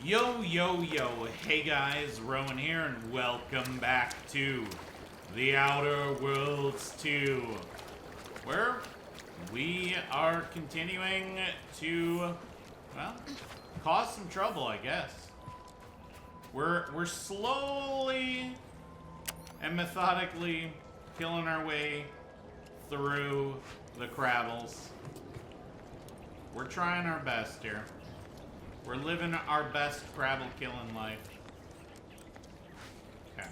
Yo, yo, yo. Hey guys, Rowan here, and welcome back to The Outer Worlds 2, where we are continuing to, well, cause some trouble, I guess. We're slowly and methodically killing our way through the Crabbles. We're trying our best here. We're living our best Crabble killing life. Okay.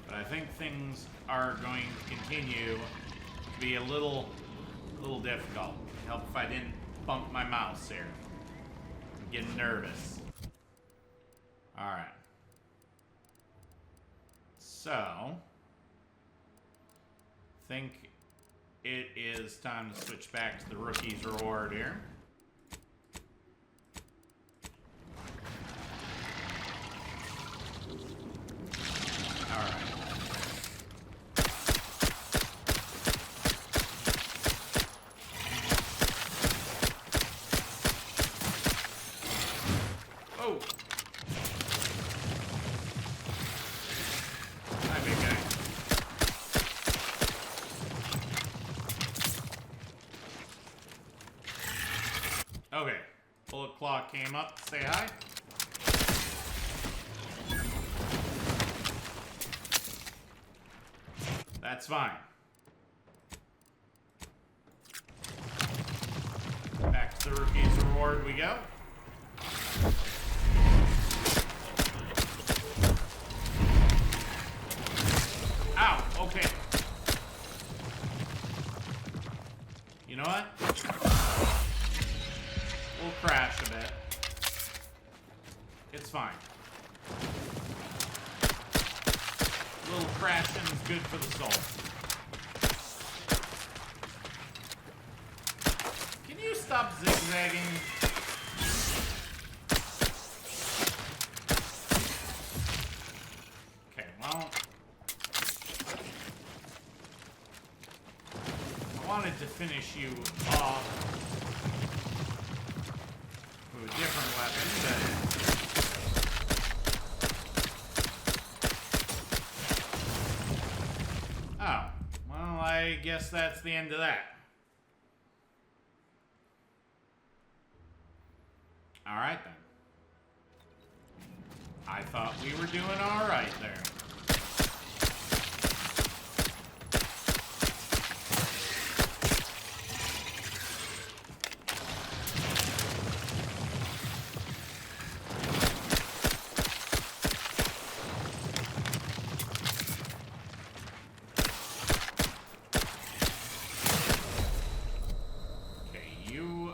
But I think things are going to continue to be a little difficult. Help if I didn't bump my mouse here. I'm getting nervous. Alright. So, I think it is time to switch back to the rookie's reward here. Alright. Oh! Hi, big guy. Okay. Bullet Claw came up to say hi. That's fine. Back to the rookie's reward we go. Ow, okay. You know what? We'll crash a bit. It's fine. A little crashing is good for the soul. Can you stop zigzagging? Okay, well, I wanted to finish you off with a different weapon, but I guess that's the end of that. Alright then. I thought we were doing alright there.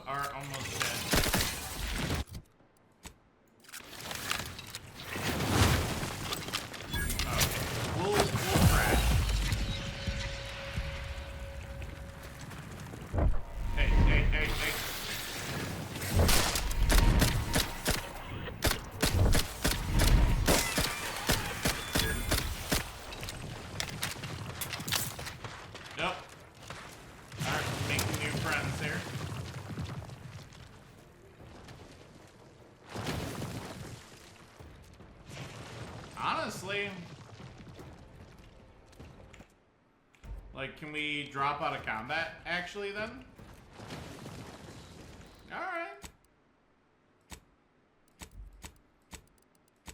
Are almost dead. Okay, we'll crash. Hey. Nope. Alright, making new friends here. Honestly, like, can we drop out of combat, actually, then? Alright.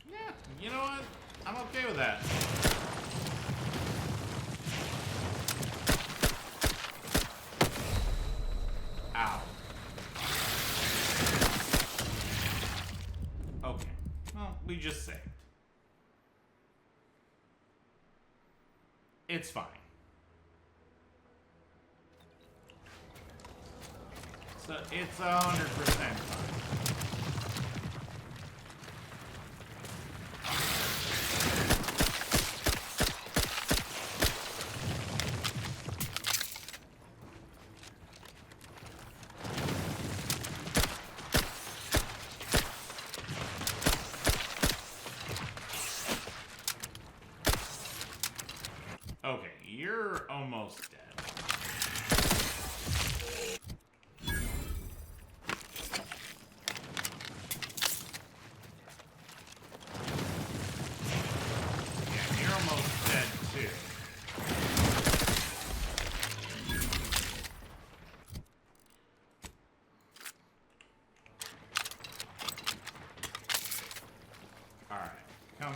Yeah, you know what? I'm okay with that. Ow. Okay. Well, we just saved. It's fine. So it's 100% fine. Okay, you're almost dead.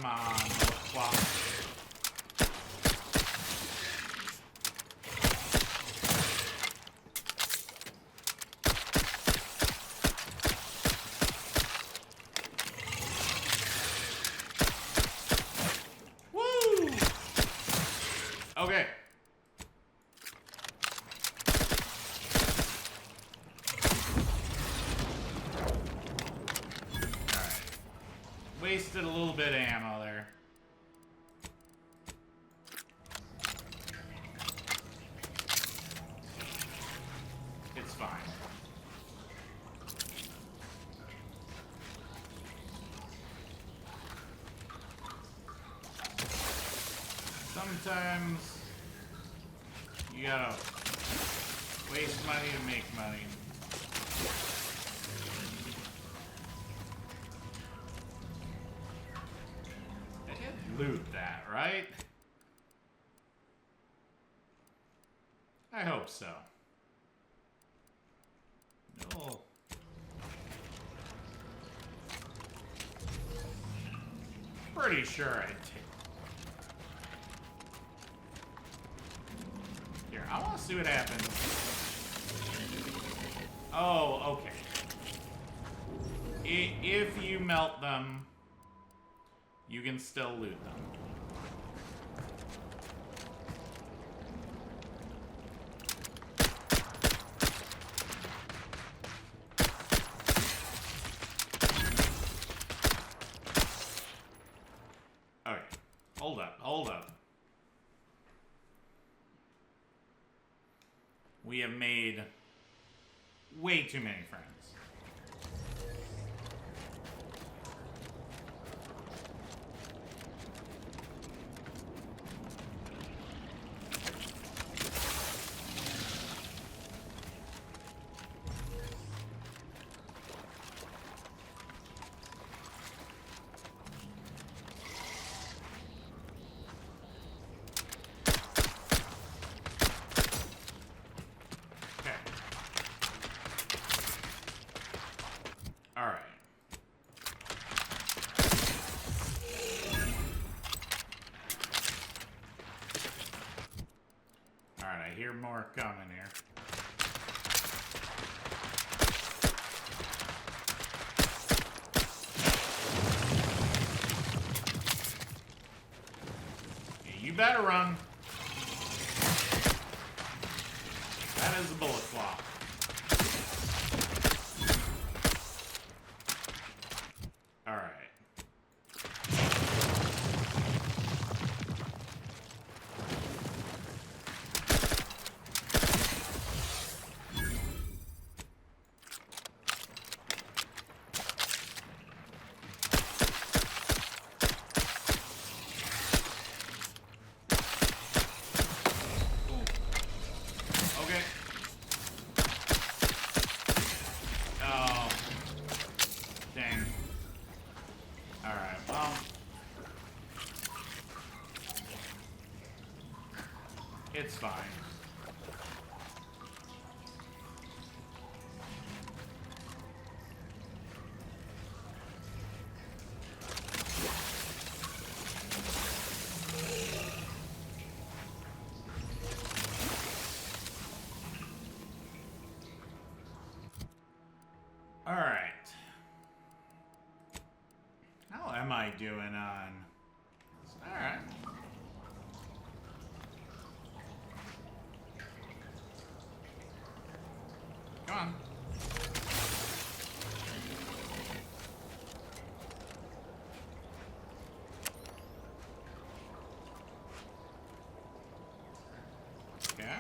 Come on, flaw. Woo! Okay. Wasted a little bit of ammo there. It's fine. Sometimes you gotta waste money to make money. Loot that, right? I hope so. No. Pretty sure I did. Here, I want to see what happens. Oh, okay. If you melt them, you can still loot them. Okay, hold up, hold up. We have made way too many friends. I hear more coming here. Yeah, you better run. That is a bullet flaw. All right. It's fine. All right. How am I doing on? All right. Come on. Yeah.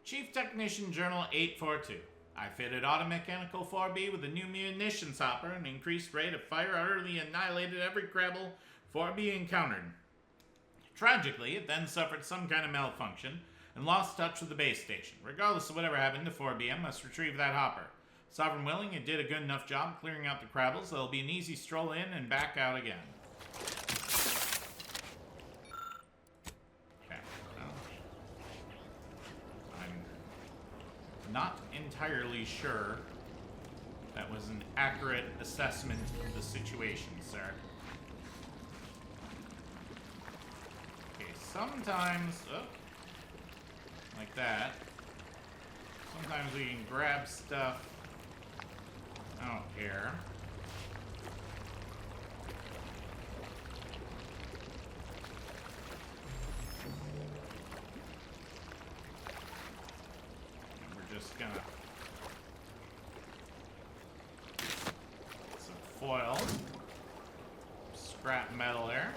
Chief Technician Journal 842. I fitted automechanical 4B with a new munitions hopper and increased rate of fire utterly annihilated every Crabble 4B encountered. Tragically, it then suffered some kind of malfunction and lost touch with the base station. Regardless of whatever happened to 4B, I must retrieve that hopper. Sovereign willing, it did a good enough job clearing out the Crabbles, so it'll be an easy stroll in and back out again. Okay. Well, I'm not entirely sure That was an accurate assessment of the situation, sir. Okay, sometimes... Oh, like that. Sometimes we can grab stuff. I don't care. And we're just gonna... some foil. Scrap metal there.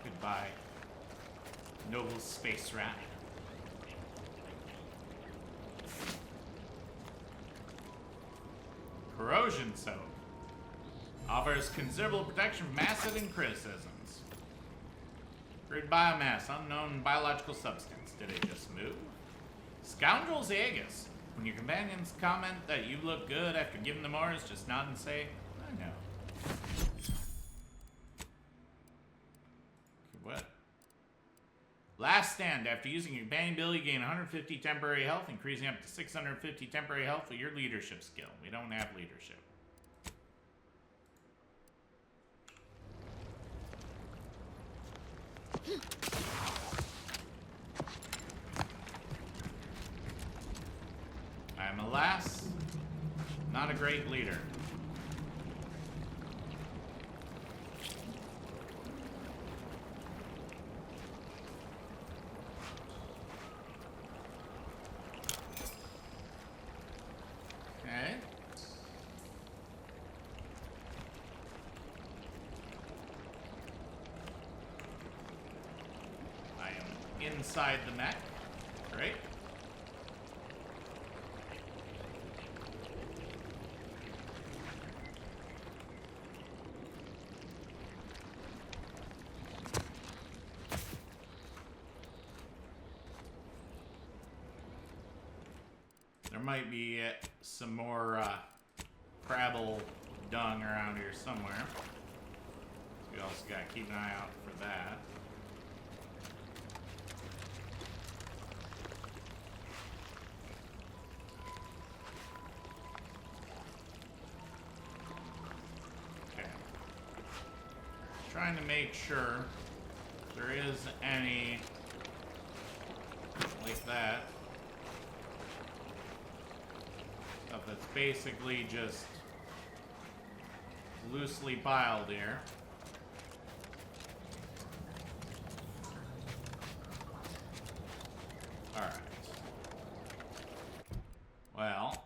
Goodbye, noble space rat. Corrosion soap offers considerable protection from acid and criticisms. Grid biomass, unknown biological substance. Did it just move? Scoundrel's Aegis. When your companions comment that you look good after giving them orders, just nod and say, I know. What? Last stand. After using your companion ability, gain 150 temporary health, increasing up to 650 temporary health with your leadership skill. We don't have leadership. I am, alas, not a great leader. Okay. I am inside the mech. Great. There might be some more Crabble dung around here somewhere. So we also gotta keep an eye out for that. Okay. Trying to make sure there is any like that. Stuff that's basically just loosely piled here. Alright. Well,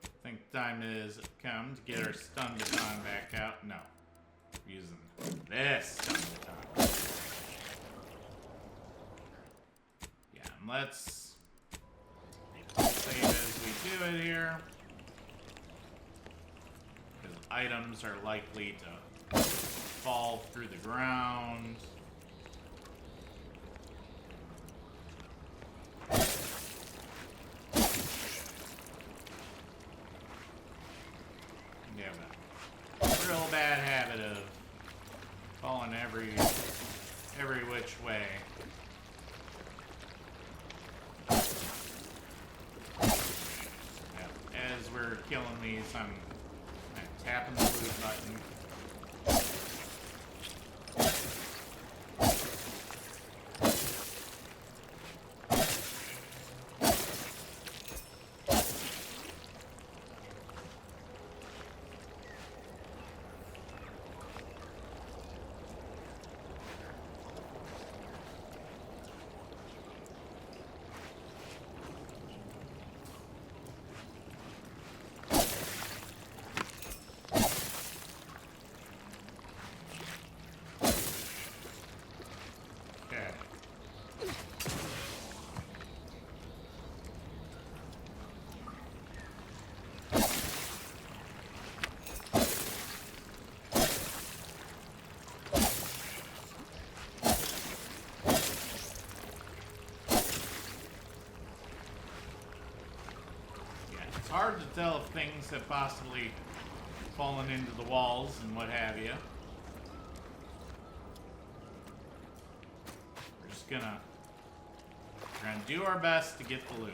I think time has come to get our stun baton back out. No. We're using this stun baton. Yeah, and let's save as we do it here. Because items are likely to fall through the ground. You have a real bad habit of falling every which way. As we're killing these, I'm tapping the loot button. It's hard to tell if things have possibly fallen into the walls and what have you. We're gonna do our best to get the loot.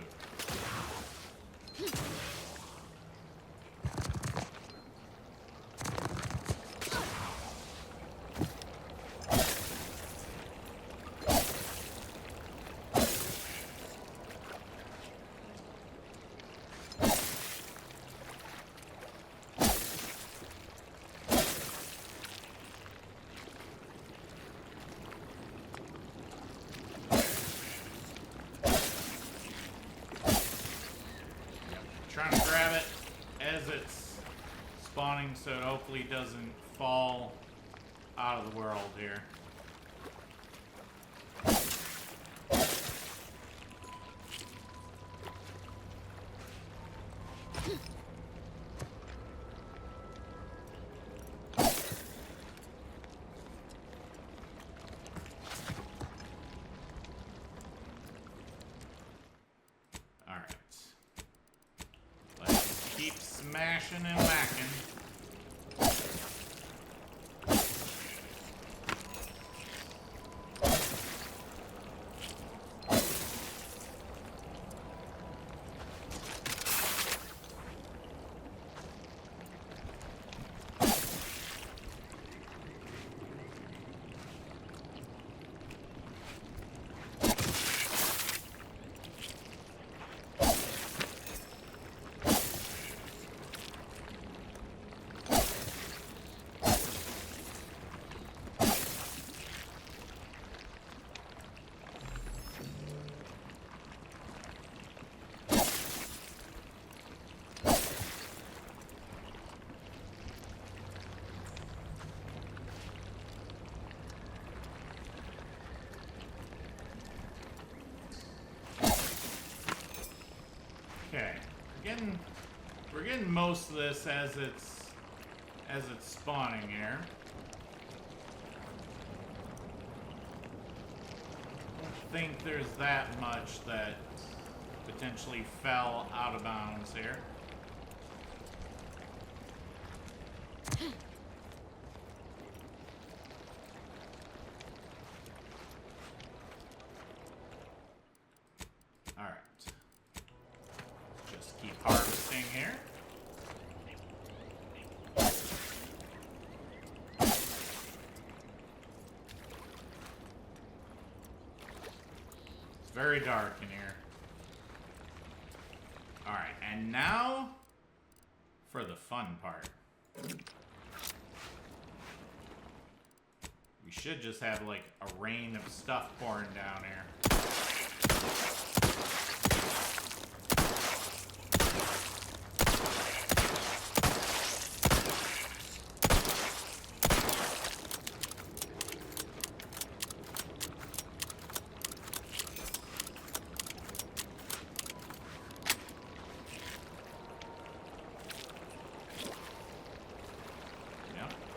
Trying to grab it as it's spawning so it hopefully doesn't fall out of the world here. Keep smashing and whacking. Okay, we're getting most of this as it's spawning here. I don't think there's that much that potentially fell out of bounds here. All right. Just keep harvesting here. It's very dark in here. Alright, and now for the fun part. We should just have like a rain of stuff pouring down here.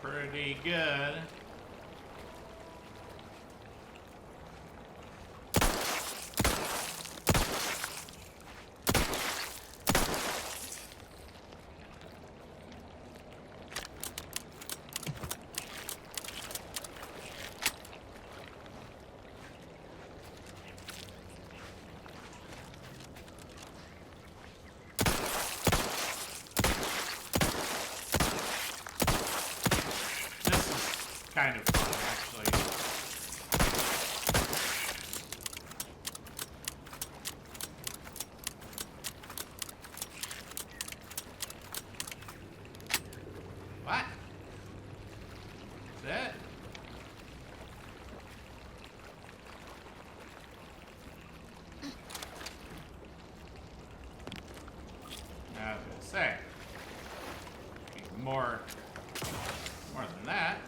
Pretty good. Kind of fun, actually. What? Is that? I was gonna say. More than that.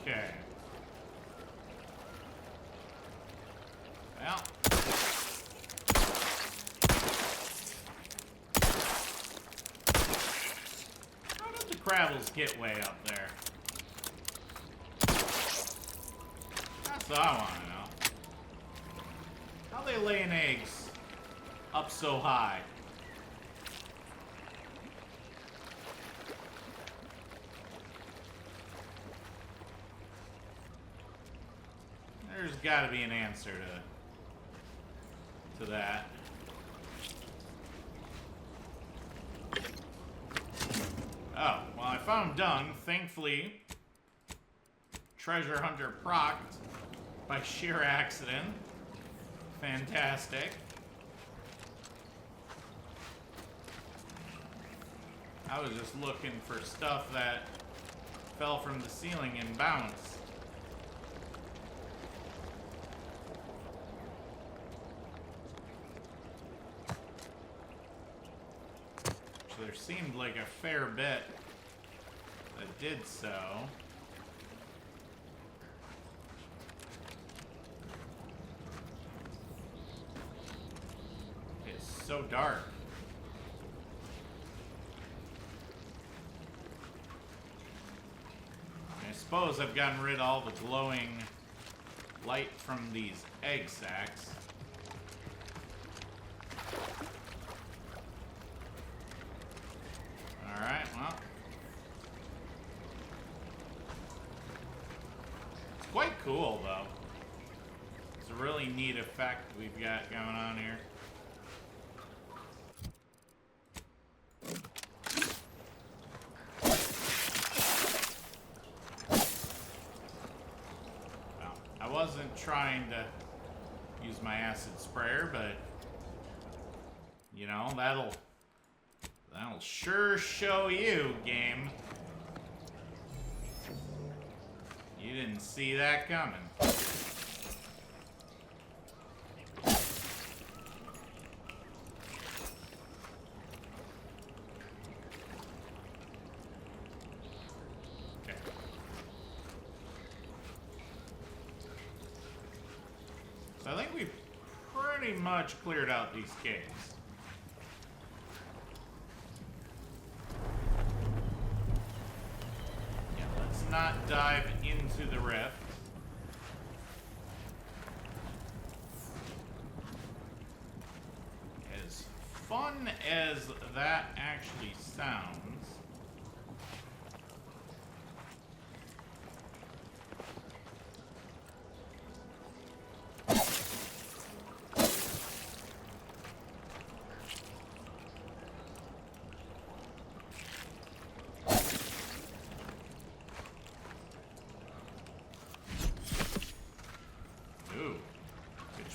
Okay. Well. Crabble's getaway up there? That's what I want to know. How they laying eggs up so high? There's got to be an answer to that. Oh, well, I found dung. Thankfully, treasure hunter procced by sheer accident. Fantastic. I was just looking for stuff that fell from the ceiling and bounced. So there seemed like a fair bit that did so. It's so dark. I suppose I've gotten rid of all the glowing light from these egg sacs. Alright, well. It's quite cool, though. It's a really neat effect we've got going on here. Well, I wasn't trying to use my acid sprayer, but, you know, that'll sure show you, game. You didn't see that coming. Okay. So I think we've pretty much cleared out these caves. Not dive into the rift. As fun as that actually sounds,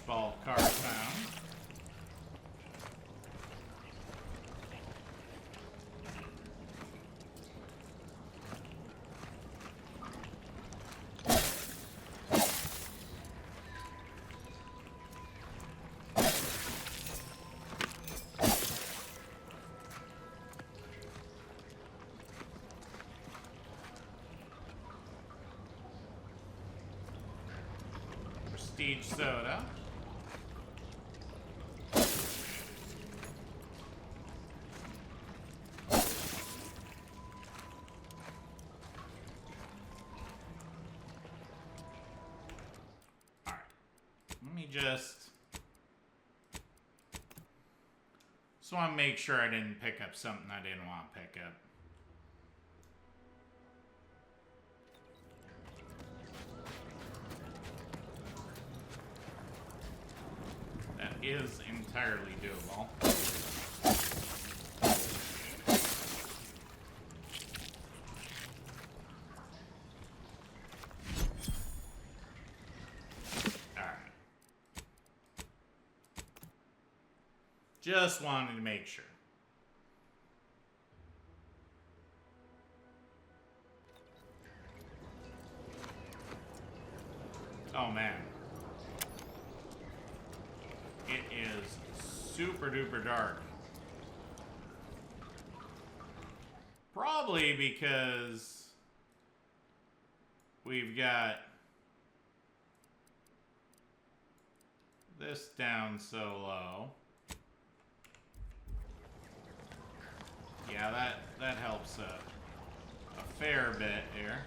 ball card found. Prestige soda. Just want to make sure I didn't pick up something I didn't want to pick up. That is entirely doable. Just wanted to make sure. Oh man. It is super duper dark. Probably because we've got this down so low. Yeah, that helps fair bit here.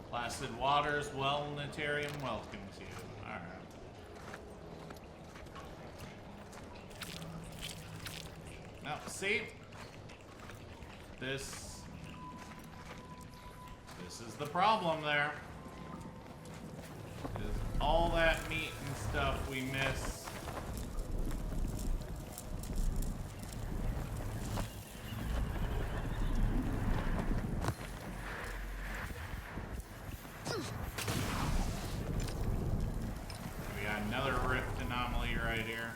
Placid Waters, Wellnitarium welcomes you. Alright. Now, see? This is the problem there. Is all that meat and stuff we miss. We got another rift anomaly right here.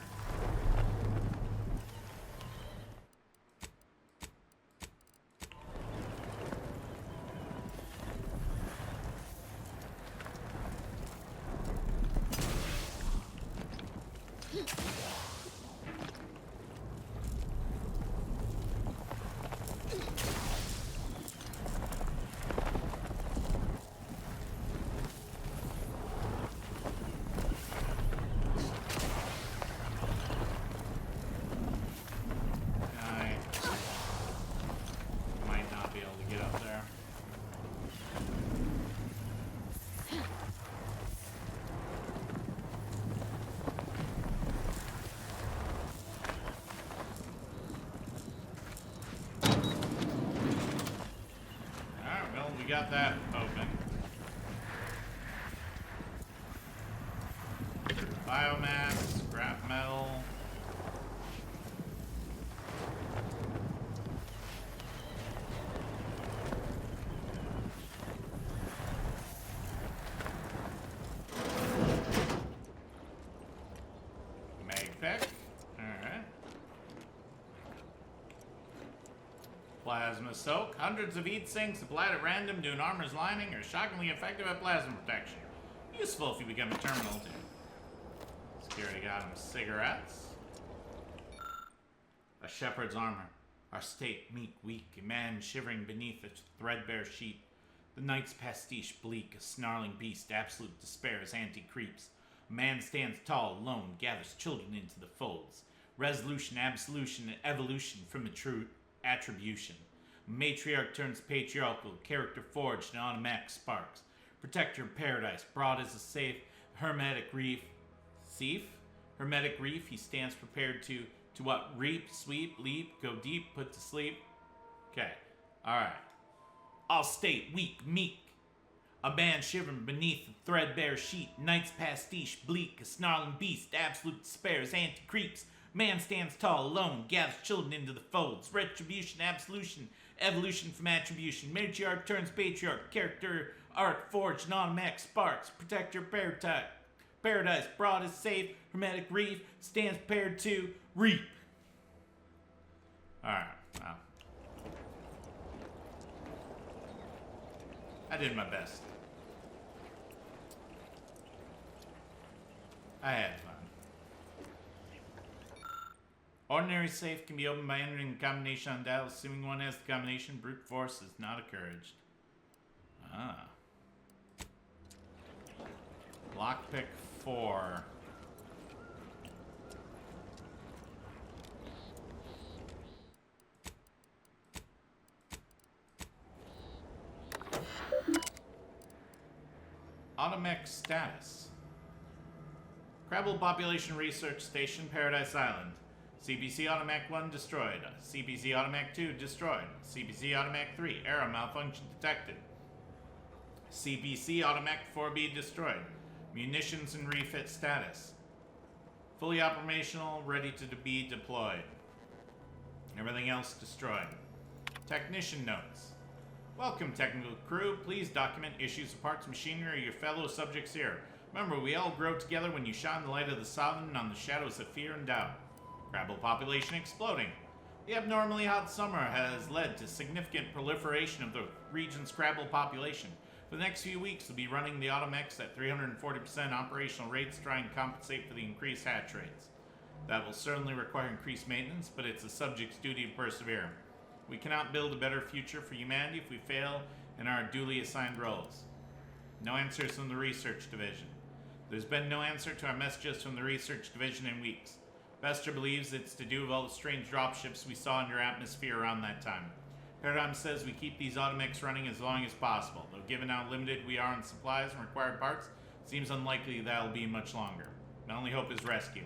We got that open. Biomass, scrap metal. Magpick. Alright. Plasma soak. Hundreds of heat sinks applied at random to an armor's lining are shockingly effective at plasma protection. Useful if you become a terminal too. Security got him cigarettes. A shepherd's armor. Our state meek, weak, a man shivering beneath a threadbare sheet. The night's pastiche bleak, a snarling beast, absolute despair as anti-creeps. A man stands tall, alone, gathers children into the folds. Resolution, absolution, and evolution from a true attribution. Matriarch turns patriarchal, character forged in automatic sparks. Protector of paradise, broad as a safe, hermetic reef. Seif? Hermetic reef, he stands prepared to what? Reap, sweep, leap, go deep, put to sleep. Okay, alright. All state, weak, meek. A man shivering beneath a threadbare sheet. Night's pastiche, bleak, a snarling beast, absolute despair as anti-creeps. Man stands tall, alone, gathers children into the folds. Retribution, absolution, evolution from attribution. Matriarch turns patriarch, character, art, forged, non-max sparks. Protector, paradise, broad as safe, hermetic reef, stands prepared to reap. Alright, wow. I did my best. I had fun. Ordinary safe can be opened by entering the combination on dial. Assuming one has the combination, brute force is not encouraged. Ah. Lockpick 4. Automech status. Crabble Population Research Station, Paradise Island. CBC Automech 1 destroyed. CBC Automech 2 destroyed. CBC Automech 3 error malfunction detected. CBC Automech 4B destroyed. Munitions and refit status. Fully operational, ready to be deployed. Everything else destroyed. Technician notes. Welcome, technical crew. Please document issues of parts, machinery, or your fellow subjects here. Remember, we all grow together when you shine the light of the sun on the shadows of fear and doubt. Crabble population exploding. The abnormally hot summer has led to significant proliferation of the region's Crabble population. For the next few weeks, we'll be running the Automechs at 340% operational rates to try and compensate for the increased hatch rates. That will certainly require increased maintenance, but it's the subject's duty to persevere. We cannot build a better future for humanity if we fail in our duly assigned roles. No answers from the Research Division. There's been no answer to our messages from the Research Division in weeks. Vester believes it's to do with all the strange dropships we saw in your atmosphere around that time. Paradigm says we keep these automechs running as long as possible, though given how limited we are on supplies and required parts, it seems unlikely that'll be much longer. My only hope is rescue.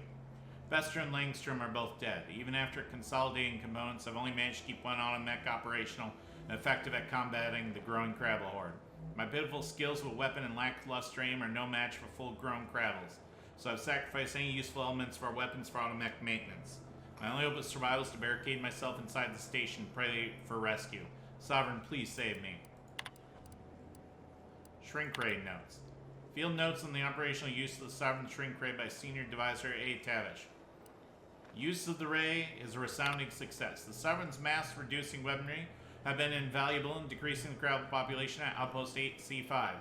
Fester and Langstrom are both dead. Even after consolidating components, I've only managed to keep one automech operational and effective at combating the growing Crabble horde. My pitiful skills with weapon and lackluster aim are no match for full-grown Crabbles, so I've sacrificed any useful elements of our weapons for automech maintenance. My only hope of survival is to barricade myself inside the station and pray for rescue. Sovereign, please save me. Shrink Ray notes. Field notes on the operational use of the Sovereign Shrink Ray by Senior Devisor A. Tavish. Use of the ray is a resounding success. The Sovereign's mass-reducing weaponry have been invaluable in decreasing the Crabble population at Outpost 8C5.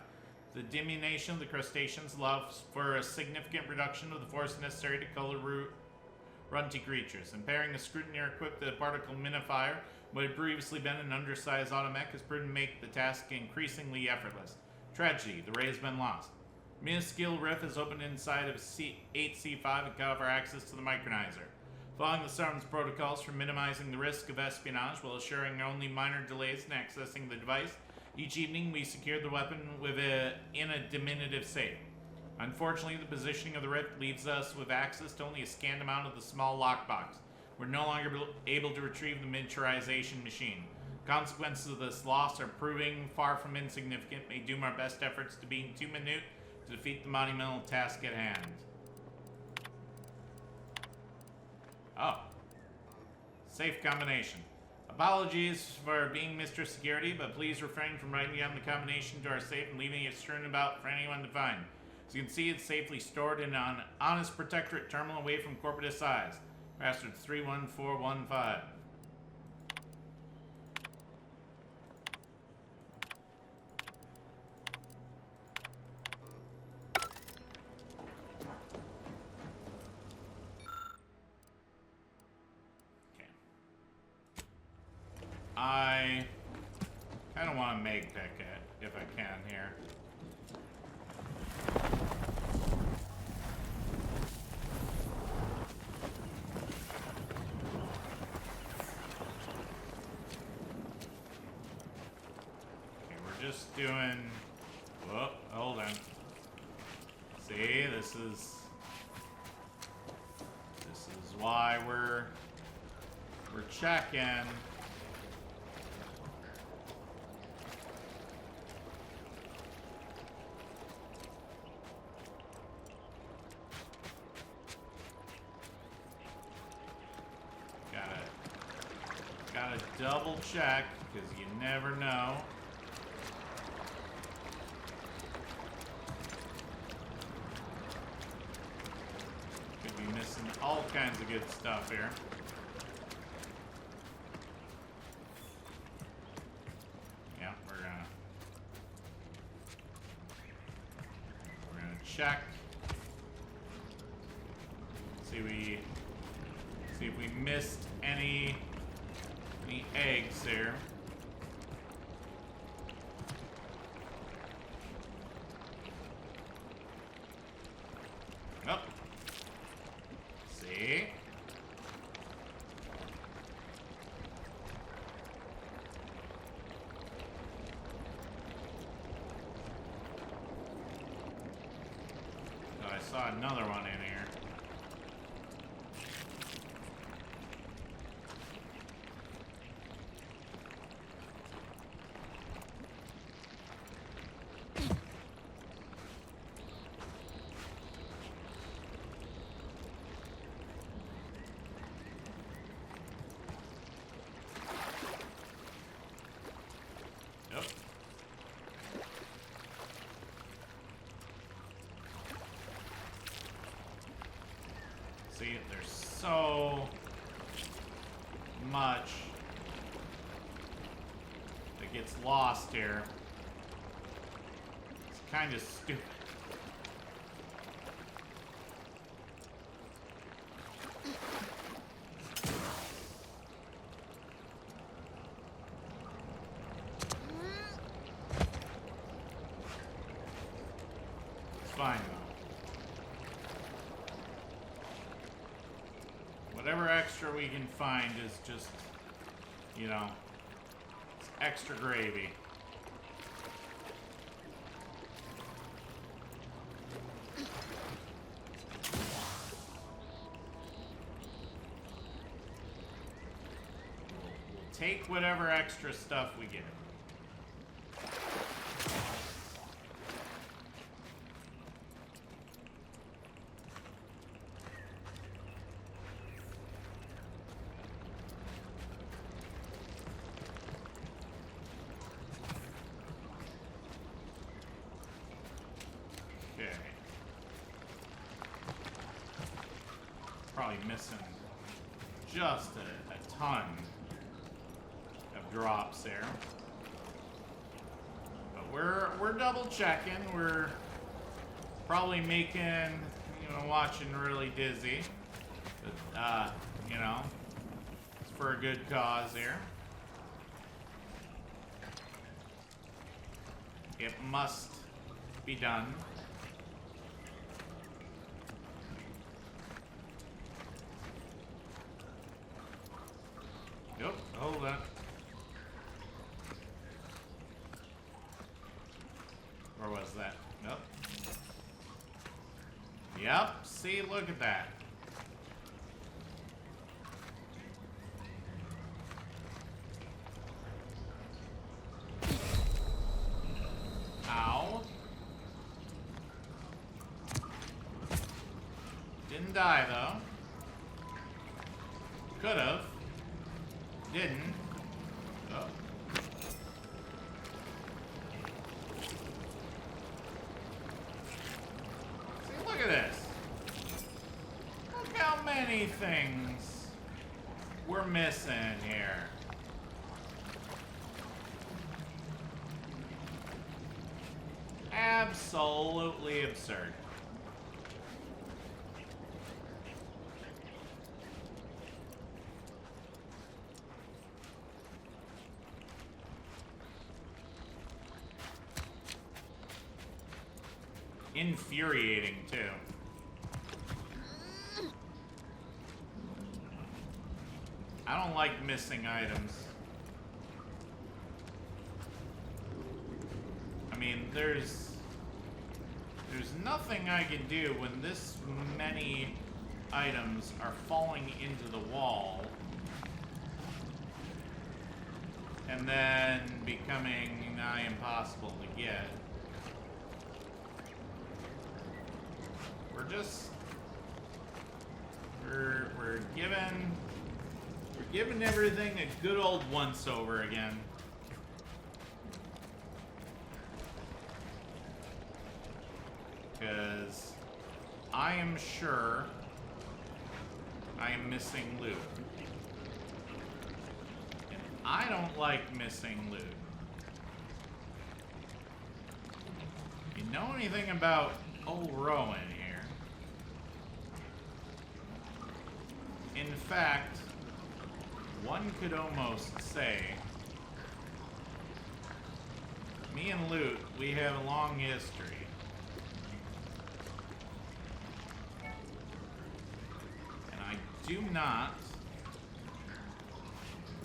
The diminution of the crustaceans allows for a significant reduction of the force necessary to color runty creatures. Impairing a scrutineer equipped with a particle minifier, what had previously been an undersized automech, has proven to make the task increasingly effortless. Tragedy, the ray has been lost. A minuscule rift has opened inside of 8C5 and cut off our access to the micronizer. Following the Sovereign's protocols for minimizing the risk of espionage while assuring only minor delays in accessing the device, each evening we secured the weapon in a diminutive safe. Unfortunately, the positioning of the rift leaves us with access to only a scant amount of the small lockbox. We're no longer able to retrieve the miniaturization machine. Consequences of this loss are proving far from insignificant. May doom our best efforts to being too minute to defeat the monumental task at hand. Oh. Safe combination. Apologies for being Mr. Security, but please refrain from writing down the combination to our safe and leaving it strewn about for anyone to find. As you can see, it's safely stored in an honest protectorate terminal away from corporate eyes. Password 31415. I kind of want to make pick it, if I can here. Okay, we're just doing... Whoa, hold on. See, this is why we're checking. Gotta double check, because you never know. Could be missing all kinds of good stuff here. Yeah, we're gonna check. See if we missed any eggs there. Oh. See? Oh, I saw another one in here. See, there's so much that gets lost here. It's kind of stupid. It's fine, though. Whatever extra we can find is just, you know, extra gravy. We'll take whatever extra stuff we get. Probably missing just a ton of drops there, but we're double checking. We're probably making, watching really dizzy, but it's for a good cause here. It must be done. Yep, hold on. Where was that? Nope. Yep, see, look at that. Ow. Didn't die, though. Could've. Didn't. Oh. See, look at this. Look how many things we're missing here. Absolutely absurd. Infuriating, too. I don't like missing items. I mean, there's nothing I can do when this many items are falling into the wall and then becoming nigh impossible to get. We're giving everything a good old once over again. Because I am sure I am missing loot. And I don't like missing loot. You know anything about old Roawyn here? In fact, one could almost say, me and loot, we have a long history. And I do not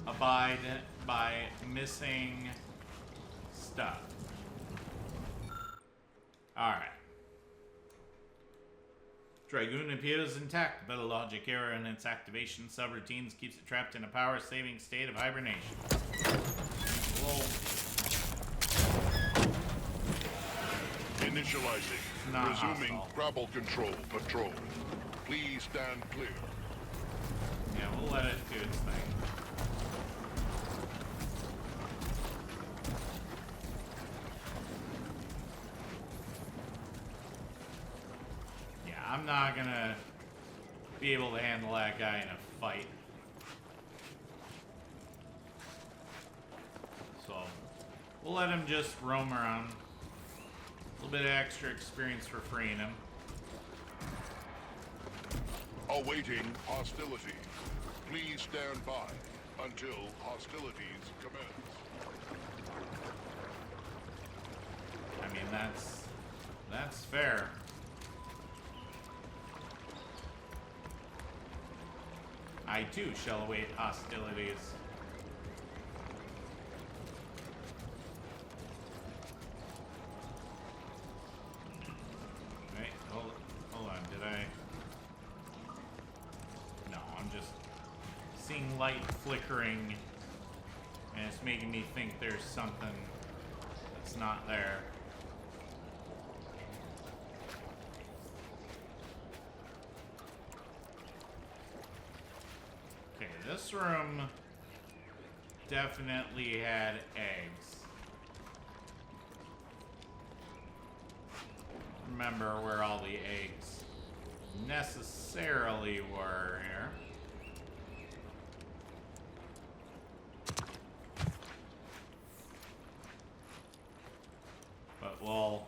abide by missing stuff. Alright. Dragoon appears intact, but a logic error in its activation subroutines keeps it trapped in a power-saving state of hibernation. Whoa. Initializing. Resuming Crabble control patrol. Please stand clear. Yeah, we'll let it do its thing. I'm not gonna be able to handle that guy in a fight. So, we'll let him just roam around. A little bit of extra experience for freeing him. Awaiting hostility. Please stand by until hostilities commence. I mean, that's fair. I too shall await hostilities. seeing light flickering, and it's making me think there's something that's not there. Okay, this room definitely had eggs. Remember where all the eggs necessarily were here. But we'll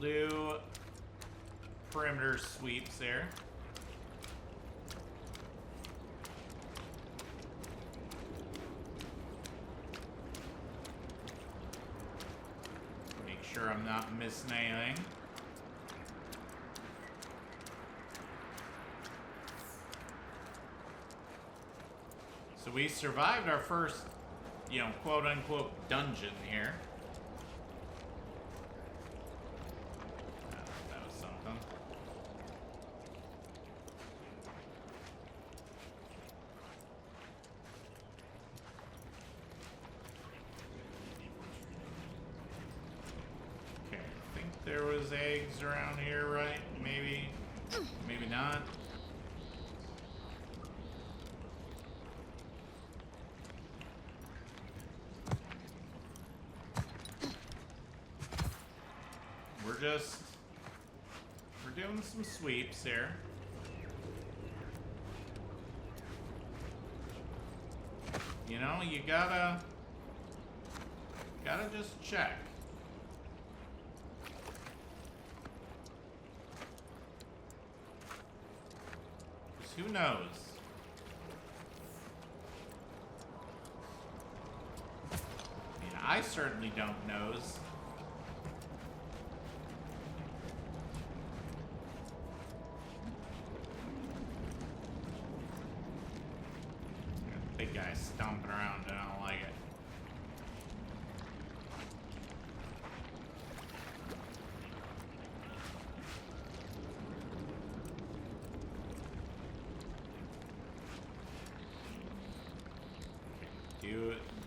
do perimeter sweeps there. Make sure I'm not missing anything. So we survived our first, quote unquote dungeon here. That was something. Okay, I think there was eggs around here, right? Maybe not. We're doing some sweeps here. You gotta just check. Because who knows? I certainly don't knows. Big guy stomping around, and I don't like it.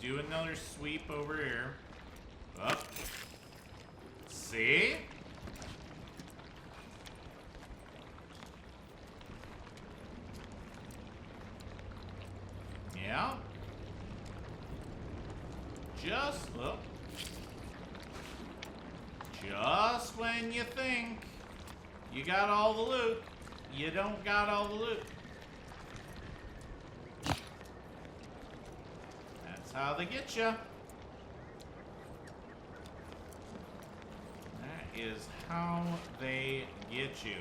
Do another sweep over here. Up. See? Yeah. Just when you think you got all the loot, you don't got all the loot. That's how they get you. That is how they get you.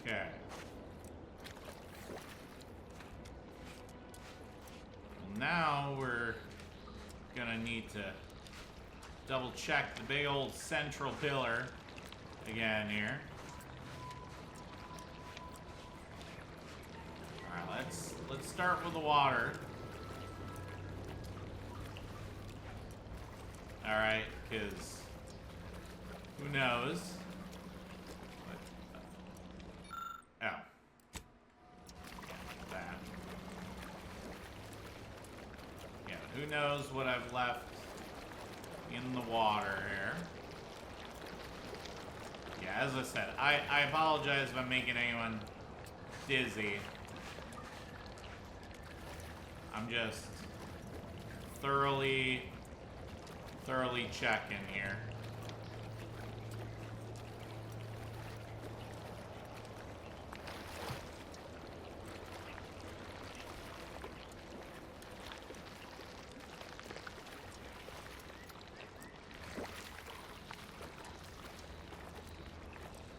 Okay. Now we're gonna need to double check the big old central pillar again here. Alright, let's start with the water. Alright, because who knows? Who knows what I've left in the water here. Yeah, as I said, I apologize if I'm making anyone dizzy. I'm just thoroughly checking here.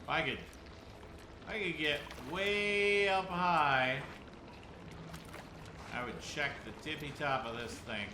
If I could get way up high, I would check the tippy top of this thing.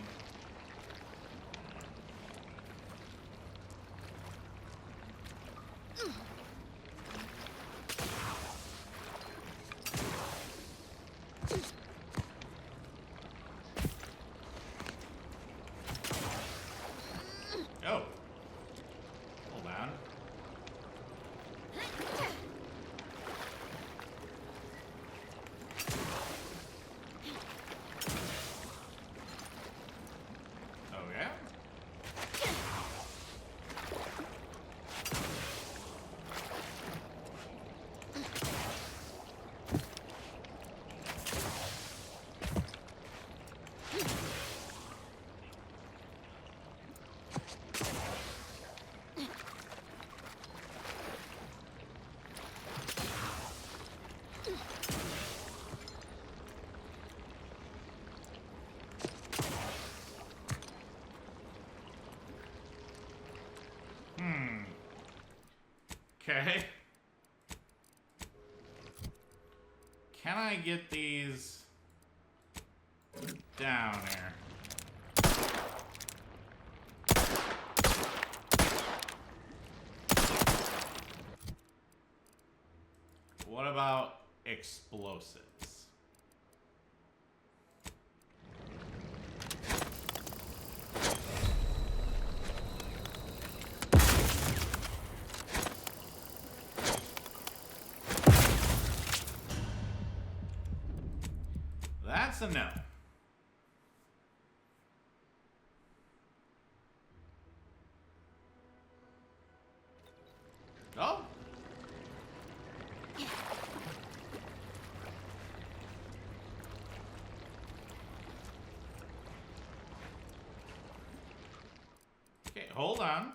Okay. Can I get these down here? What about explosives? That's a no. Oh. Okay, hold on.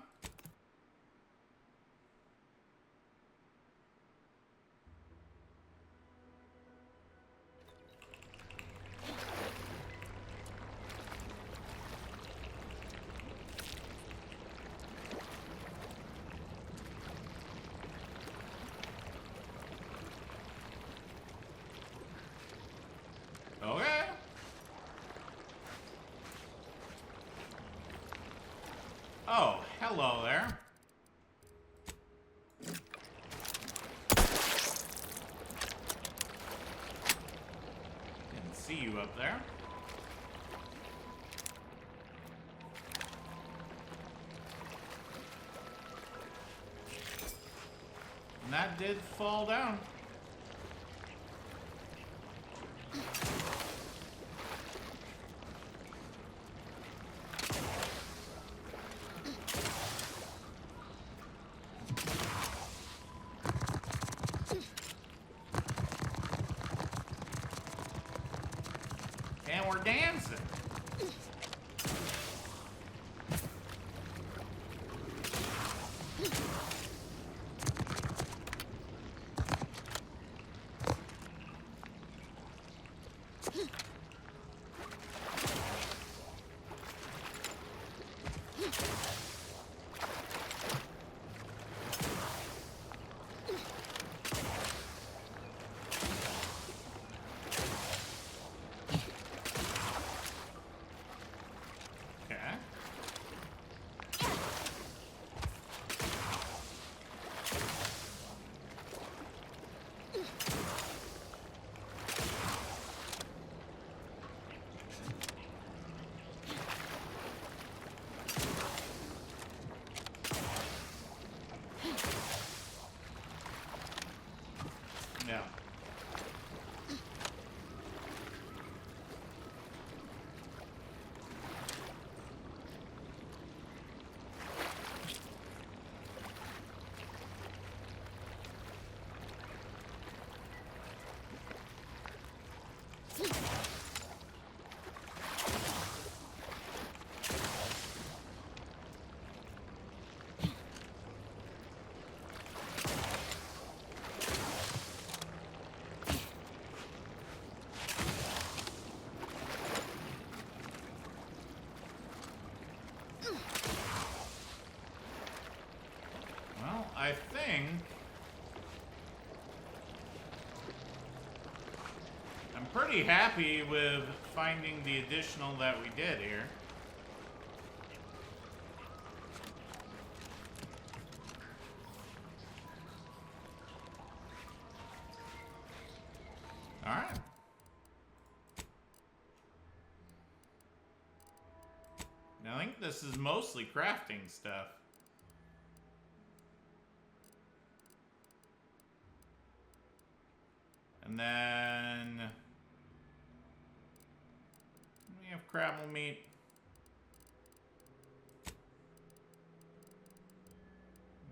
Okay. Oh, hello there. Didn't see you up there. And that did fall down. And we're dancing. Okay. Yeah. Well, I think I'm pretty happy with finding the additional that we did here. All right. Now, I think this is mostly crafting stuff. And then we have crabble meat.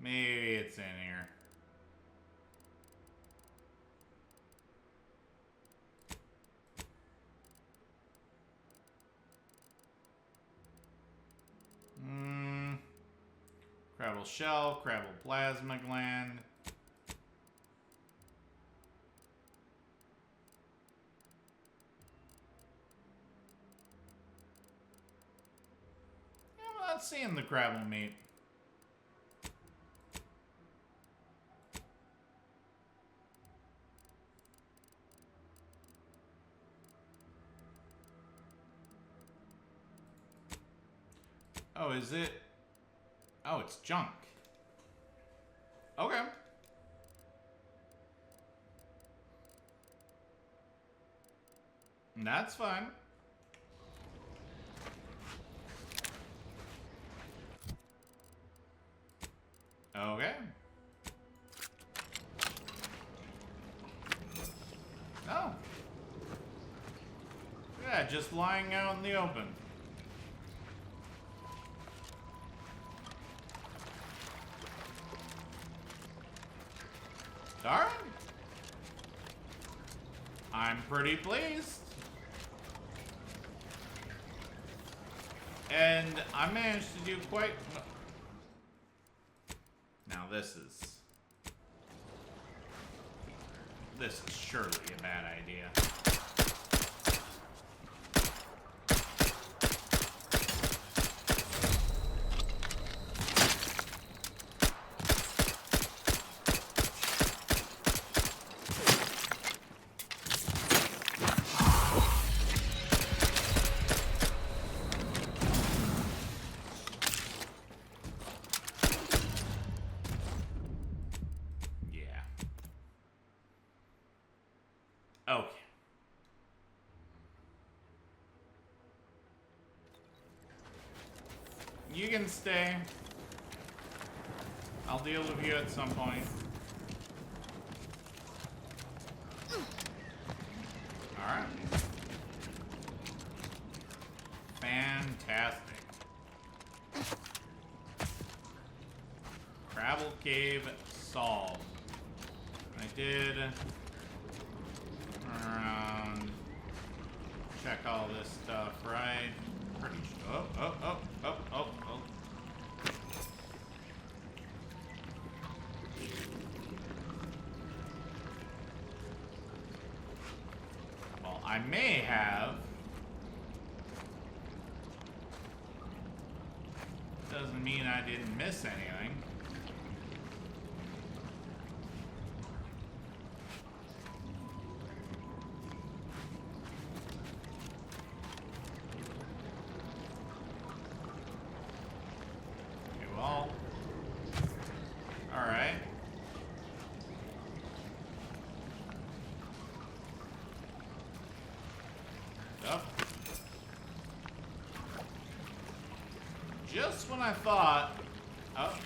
Maybe it's in here. Crabble shell, crabble plasma gland. Yeah, I'm not seeing the crabble meat. Oh, is it? Oh, it's junk. Okay. That's fine. Okay. Oh. Yeah, just lying out in the open. Alright. I'm pretty pleased. And I managed to do quite... Now this is surely a bad idea. Okay. You can stay. I'll deal with you at some point. Alright. Fantastic. Crabble Cave solved. I did... around, check all this stuff, right? Pretty sure. Oh. Well, I may have. Doesn't mean I didn't miss anything. Alright. Yep. Just when I thought, oh,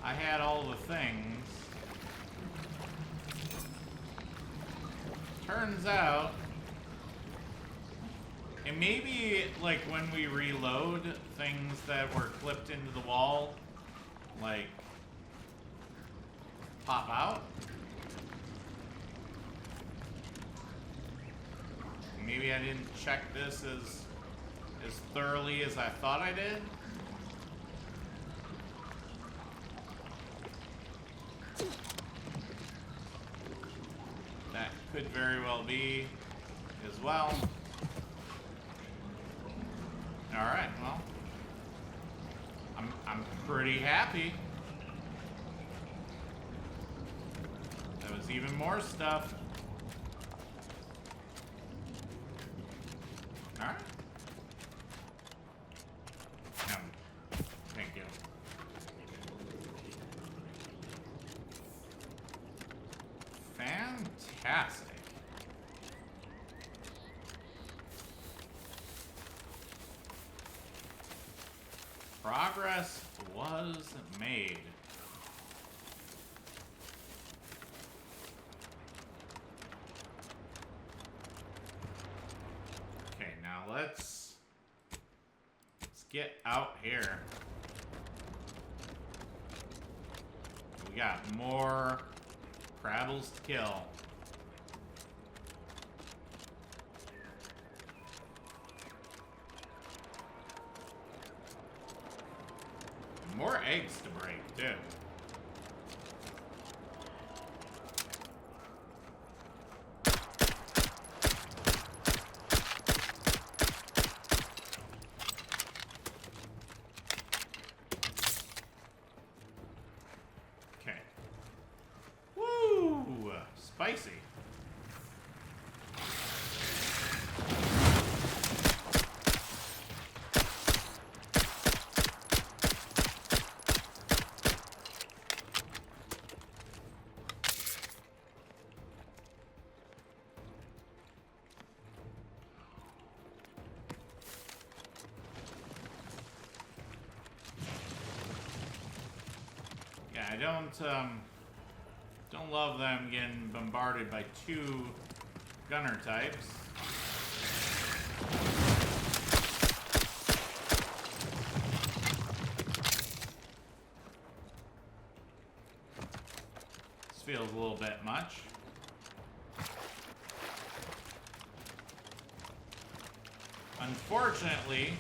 I had all the things, turns out, and maybe like when we reload, things that were clipped into the wall, like, pop out. Maybe I didn't check this as thoroughly as I thought I did. That could very well be as well. Alright, well. I'm pretty happy. There was even more stuff. Alright. Thank you. Fantastic. Progress was made. Okay, now let's get out here. We got more Crabbles to kill. More eggs to break, too. Okay. Woo! Spicy. I don't love them getting bombarded by two gunner types. This feels a little bit much. Unfortunately,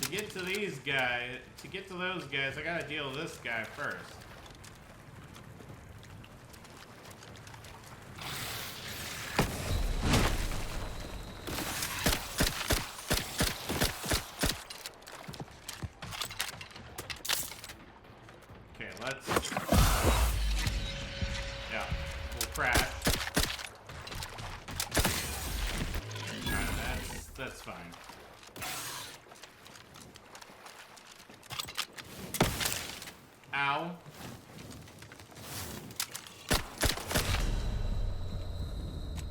to get to these guys, to get to those guys, I gotta deal with this guy first. Okay, let's... Yeah, we'll crash. Alright, that's fine. Ow.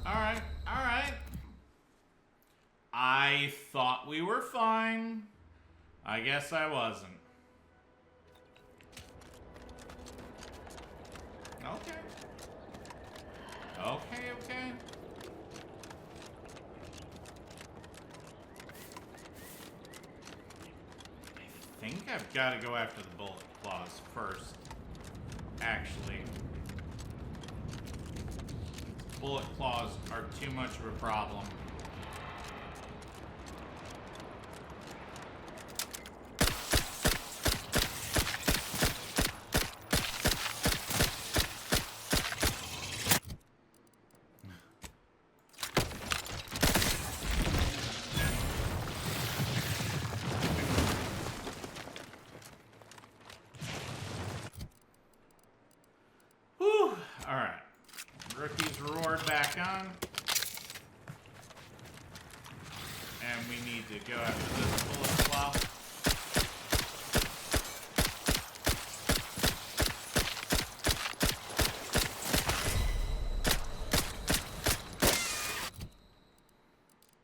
Alright, alright. I thought we were fine. I guess I wasn't. Okay. Okay. I think I've got to go after the bullet claws first. Actually. Bullet claws are too much of a problem. Alright. Rookie's reward back on. And we need to go after this bullet claw.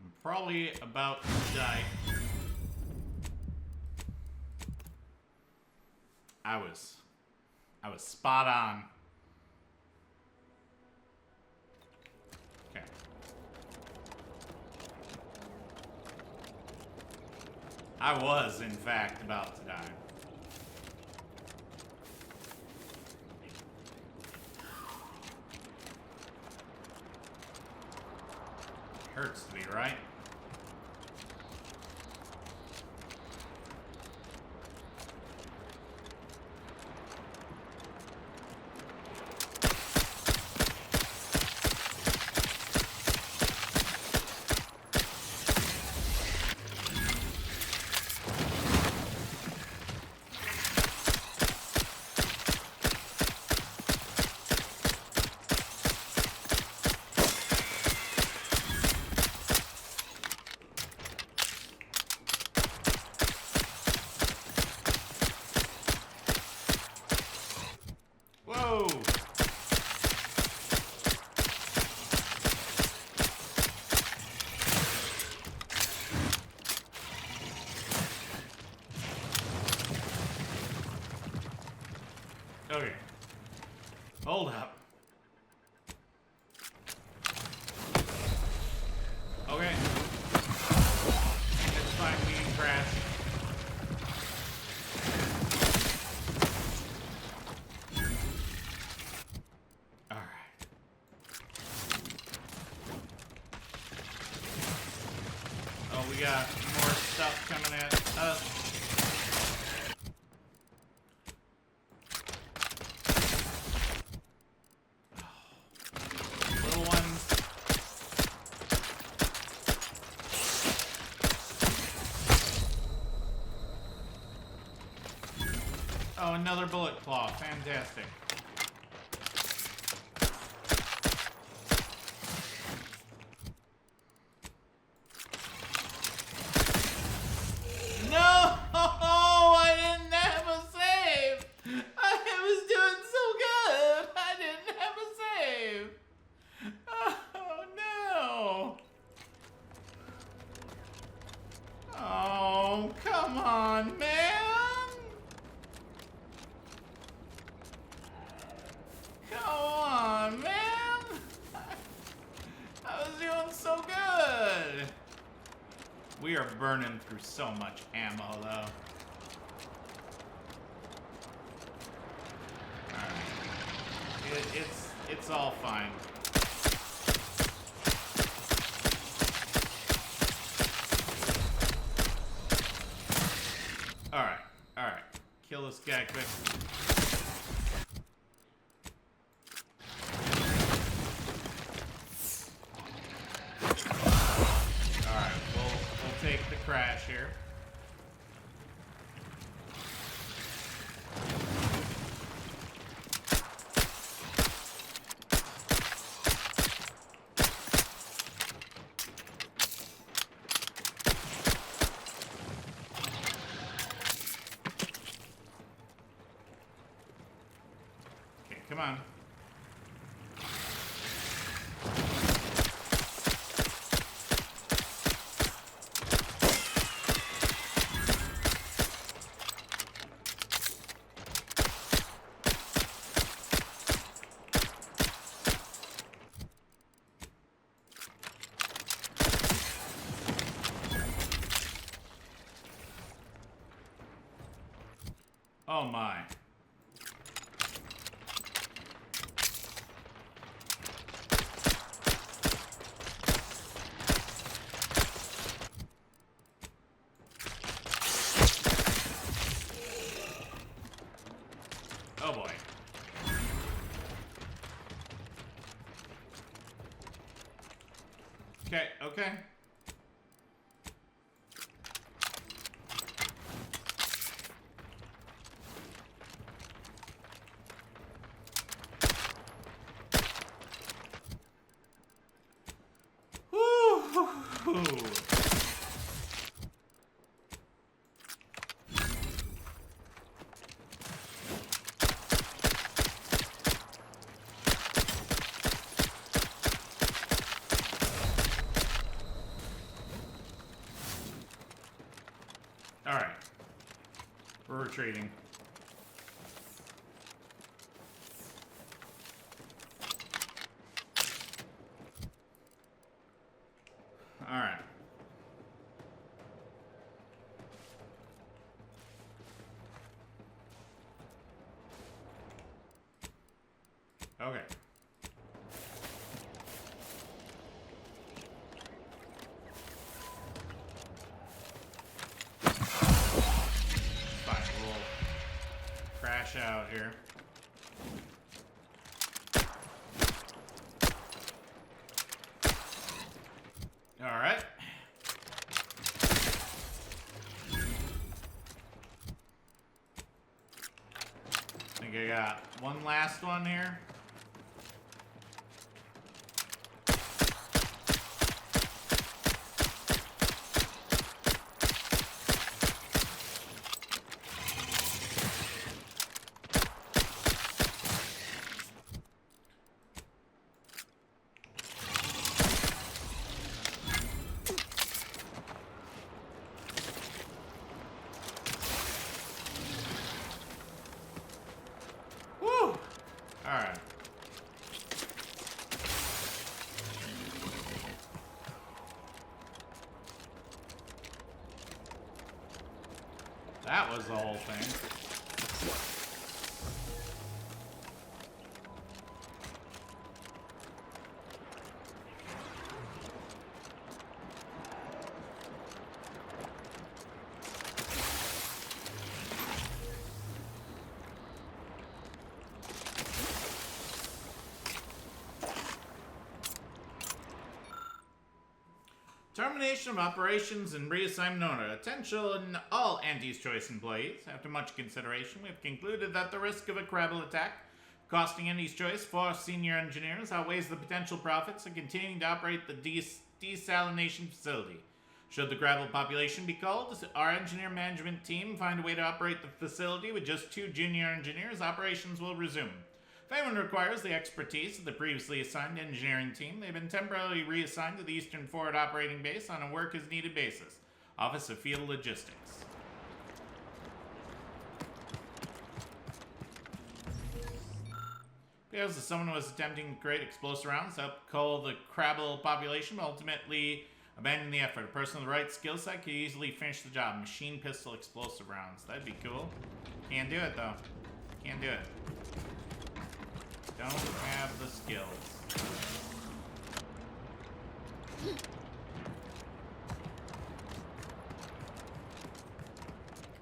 I'm probably about to die. I was spot on. I was, in fact, about to die. Hurts to be right. Whoa! Okay. Hold up. Okay. It's fine, we can crash. We got more stuff coming at us. Little ones. Oh, another bullet claw. Fantastic. Come on, man! We are burning through so much ammo, though. Alright. It's all fine. Alright. Alright. Kill this guy quick. Alright, we'll take the crash here. Come on. Oh my. Oh boy. Okay, okay. Woo! Alright. We're retreating. Alright. Okay. Crash out here. All right. I think I got one last one here. Alright. That was the whole thing. Termination of operations and reassignment owner. Attention all Anti's Choice employees. After much consideration, we have concluded that the risk of a Crabble attack costing Anti's Choice 4 senior engineers outweighs the potential profits of continuing to operate the desalination facility. Should the Crabble population be called, our engineer management team find a way to operate the facility with just 2 junior engineers, operations will resume. If anyone requires the expertise of the previously assigned engineering team, they've been temporarily reassigned to the Eastern Forward Operating Base on a work-as-needed basis. Office of Field Logistics. Appears that someone was attempting to create explosive rounds to help cull the Crabble population, but ultimately Abandon the effort. A person with the right skill set could easily finish the job. Machine pistol explosive rounds. That'd be cool. Can't do it though. Can't do it. Don't have the skills.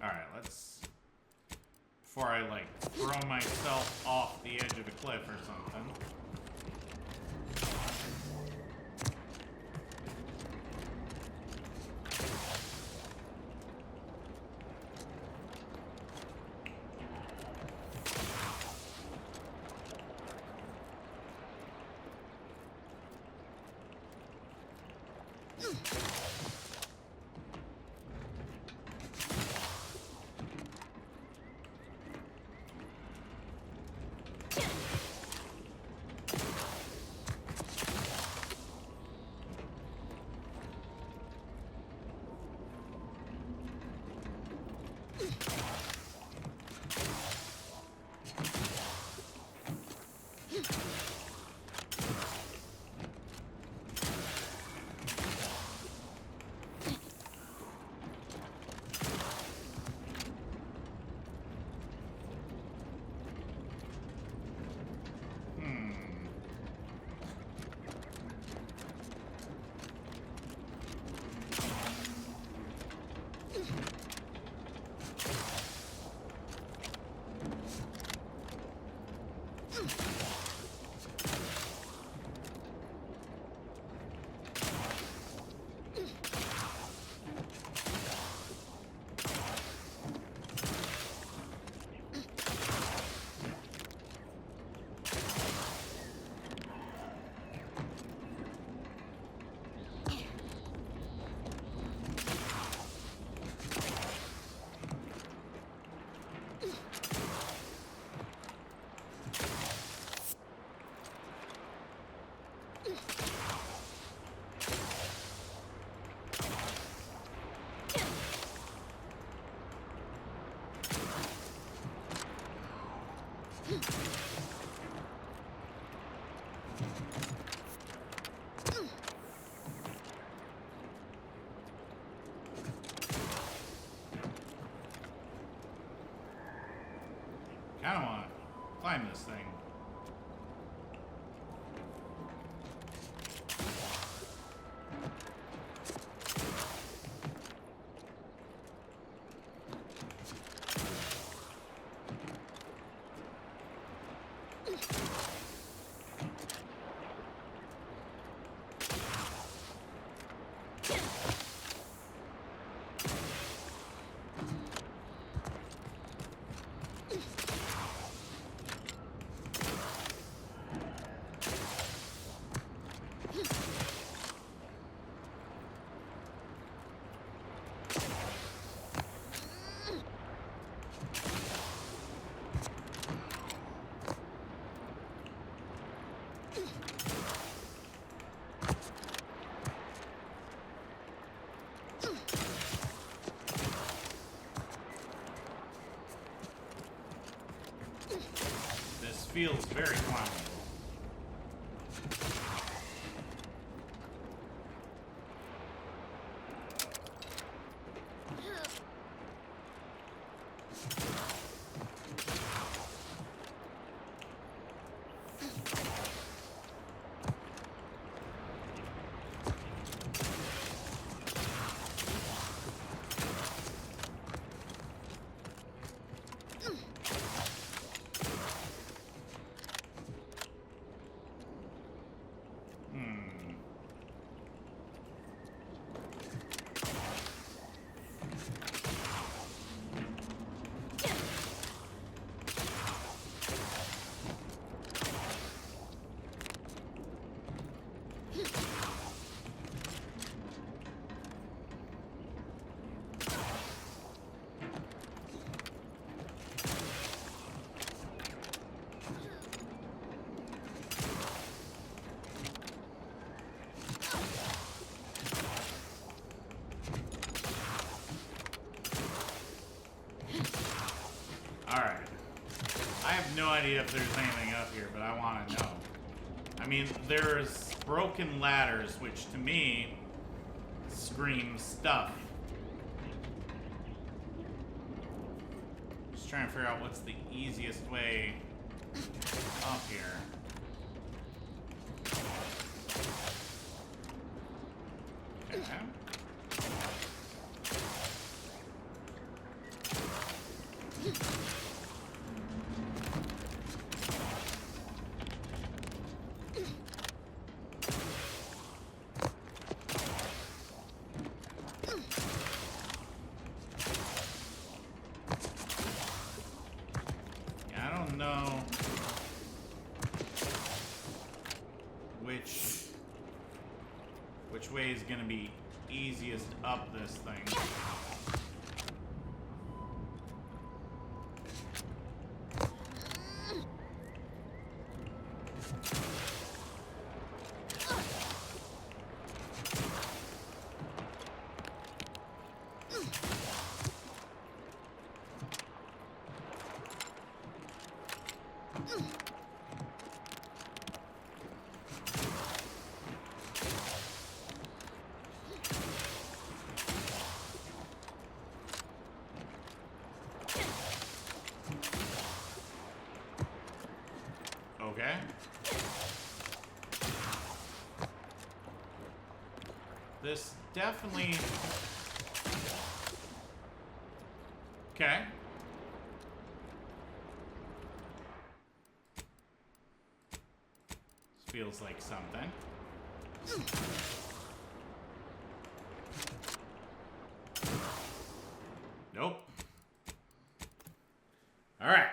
Alright, let's... Before I, like, throw myself off the edge of a cliff or something. I don't want to climb this thing. Feels very climbable. Alright. I have no idea if there's anything up here, but I want to know. I mean, there's broken ladders, which to me scream stuff. Just trying to figure out what's the easiest way up here. Okay. I don't know which way is gonna be easiest up this thing. Okay. This definitely... Okay. This feels like something. Nope. All right.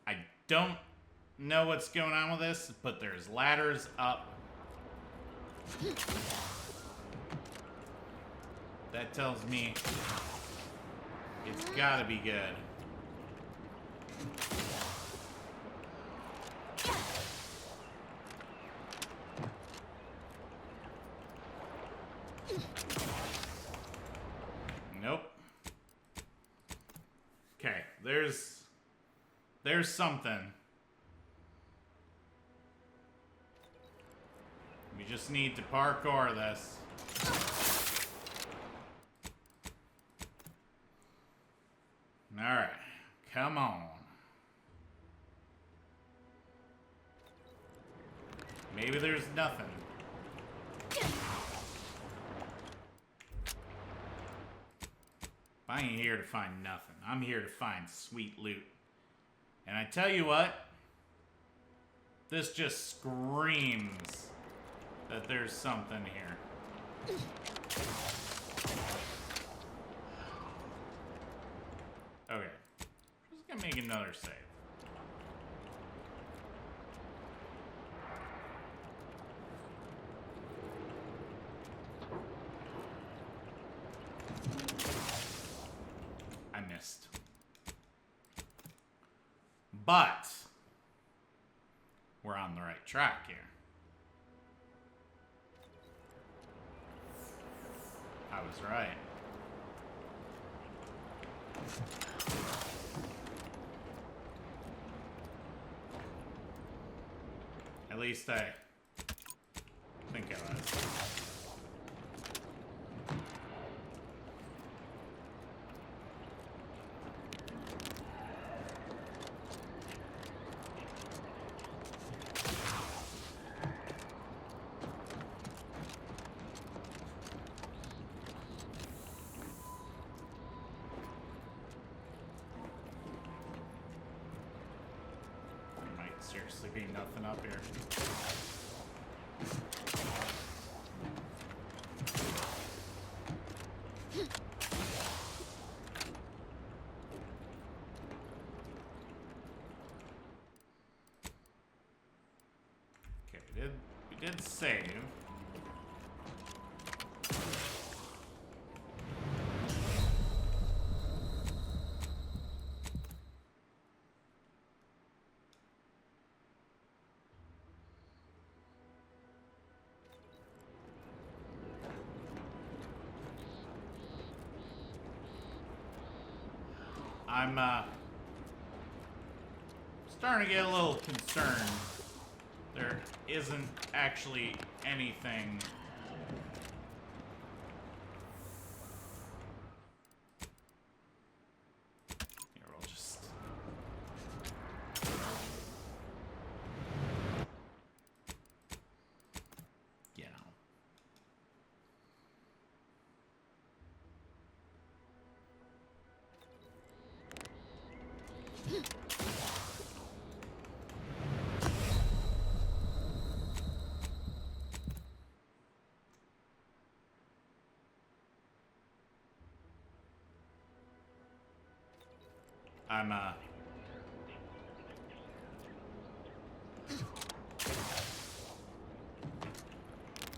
I don't know what's going on with this, but there's ladders up. That tells me it's gotta be good. Nope. Okay, there's something. We just need to parkour this. Alright, come on. Maybe there's nothing. I ain't here to find nothing. I'm here to find sweet loot. And I tell you what, this just screams that there's something here. Okay. Just gonna make another save. I missed. But we're on the right track here. I was right. At least I think I was. Seriously be nothing up here. Okay, we did save. I'm starting to get a little concerned. There isn't actually anything Here, we'll just... You know.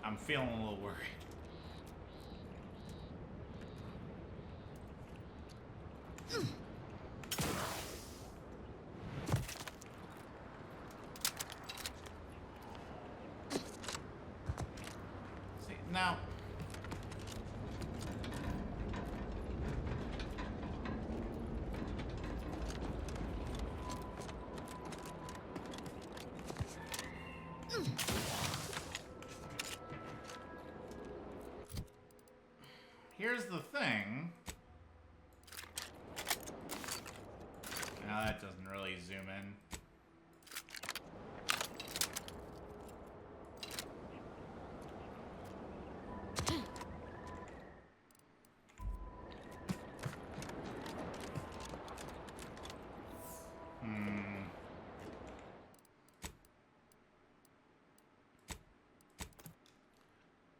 I'm feeling a little worried. See, now... Here's the thing. Now that doesn't really zoom in.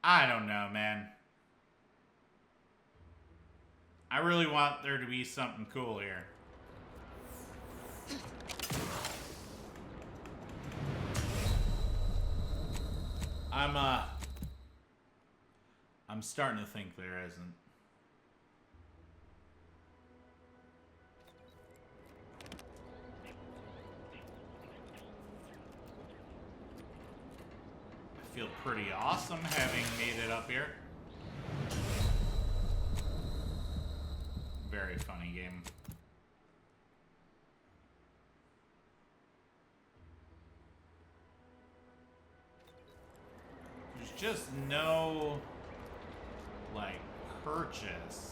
I don't know, man. I really want there to be something cool here. I'm starting to think there isn't. I feel pretty awesome having made it up here. Very funny game. There's just no, like, purchase.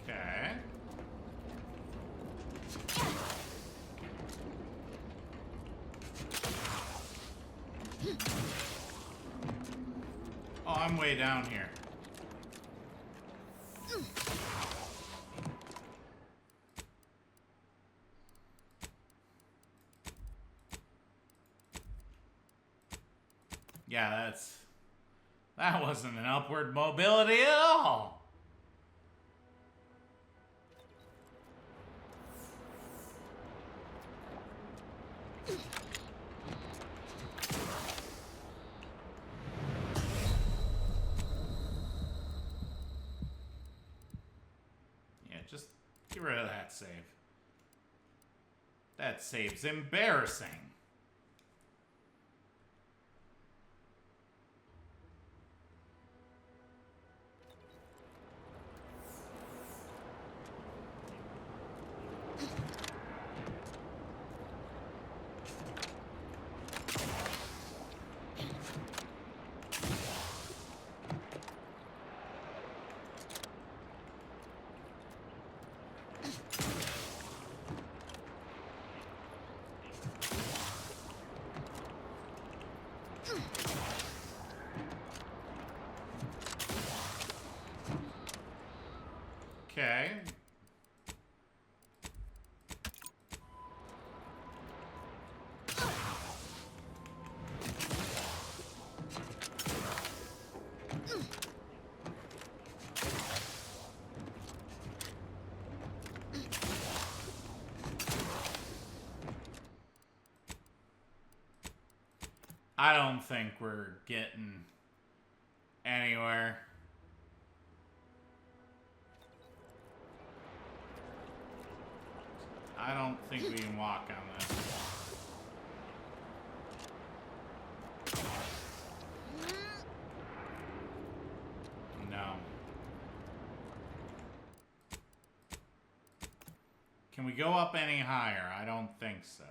Okay. Oh, I'm way down here. Yeah, that wasn't an upward mobility at all. Yeah, just get rid of that save. That save's embarrassing. Okay. I don't think we're getting anywhere. I don't think we can walk on this. No. Can we go up any higher? I don't think so.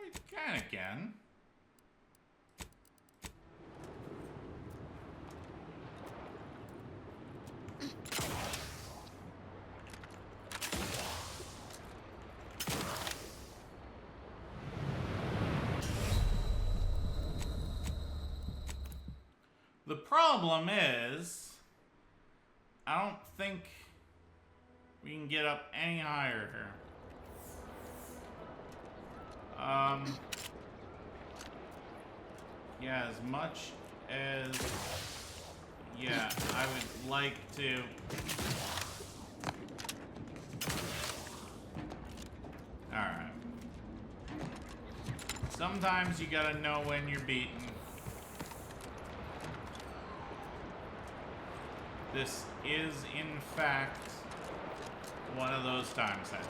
We kind of can. The problem is, I don't think we can get up any higher here. Yeah, as much as, yeah, I would like to. Alright. Sometimes you gotta know when you're beaten. This is, in fact, one of those times, I think.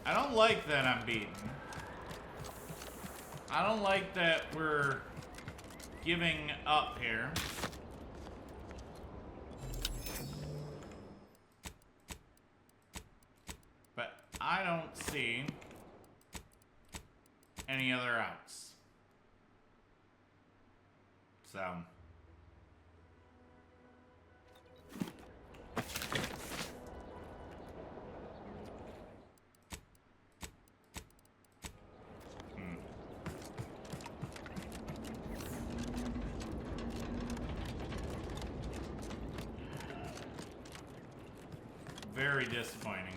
I don't like that I'm beaten. I don't like that we're giving up here. But I don't see any other outs. So. Very disappointing.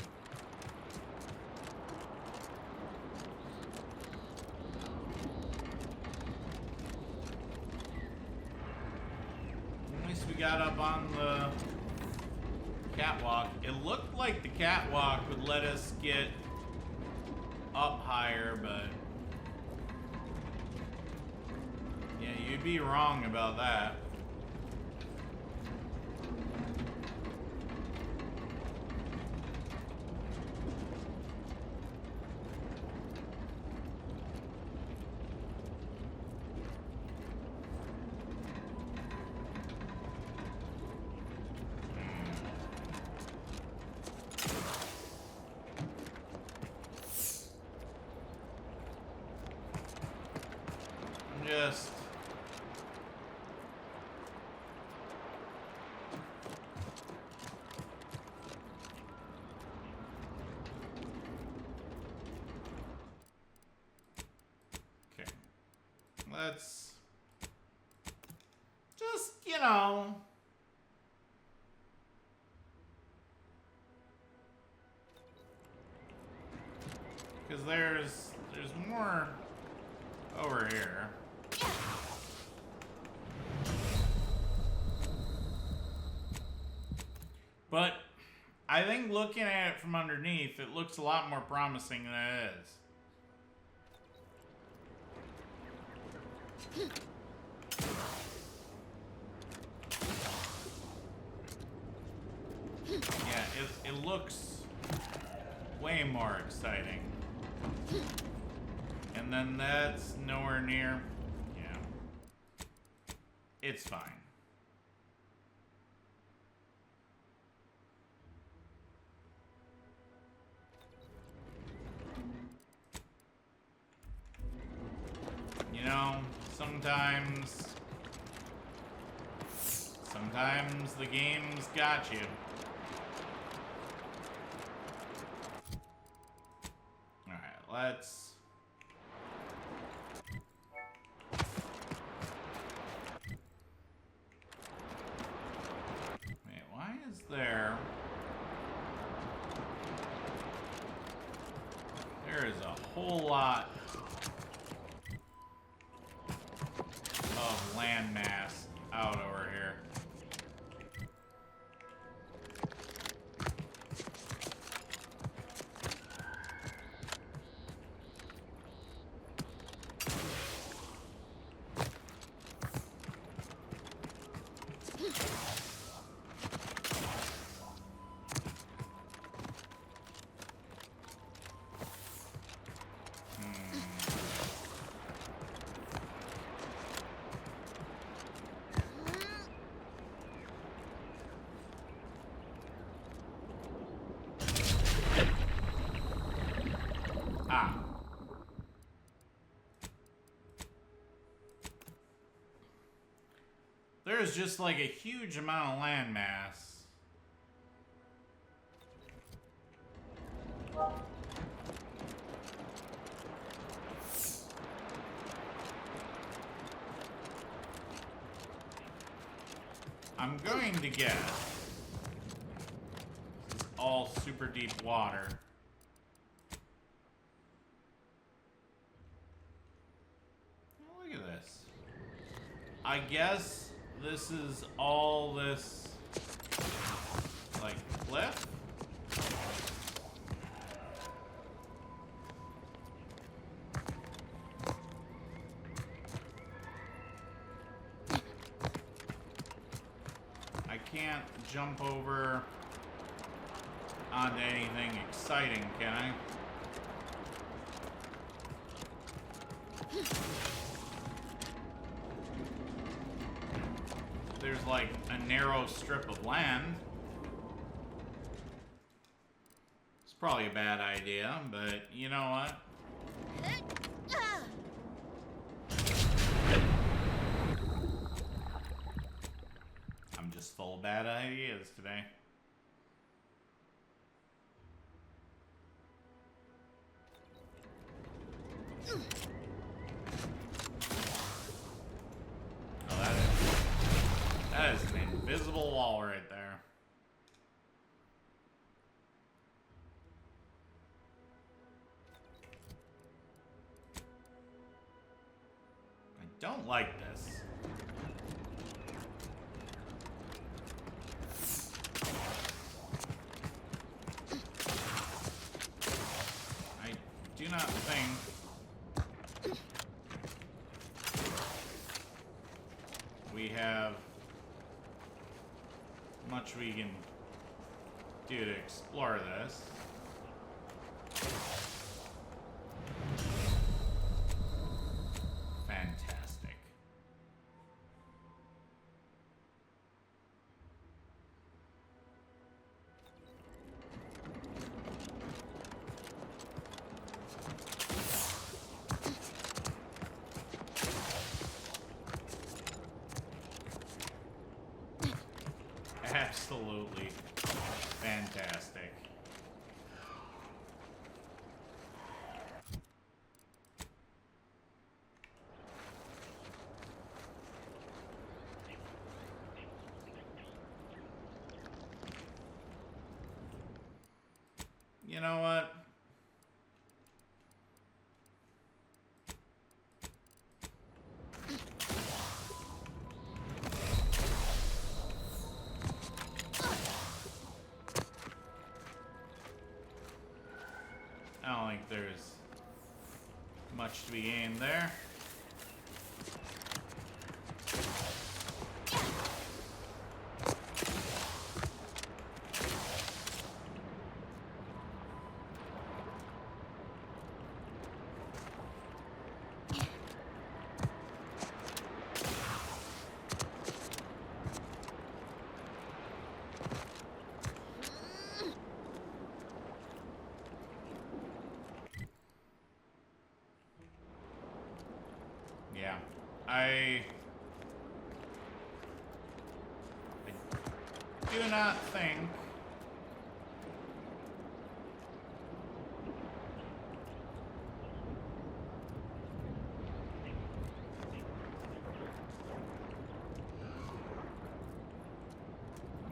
At least we got up on the catwalk. It looked like the catwalk would let us get up higher, but yeah, you'd be wrong about that. Just okay. Let's just, you know, because there's more over here. But I think looking at it from underneath, it looks a lot more promising than it is. Yeah, it looks way more exciting. And then that's nowhere near. Yeah. It's fine. You know, sometimes the game's got you. Alright, let's... Wait, why is there... There is a whole lot landmass out over here. Ah. There's just like a huge amount of landmass. I'm going to guess this is all super deep water. Oh, look at this. I guess this is all this, like, cliff? I can't jump over onto anything exciting, can I? There's like a narrow strip of land. It's probably a bad idea, but you know what? I'm just full of bad ideas today. That is an invisible wall right there. I don't like this. I do not think we have much we can do to explore this. Fantastic. Absolutely fantastic. You know what? I don't think there's much to be gained there. Yeah, I do not think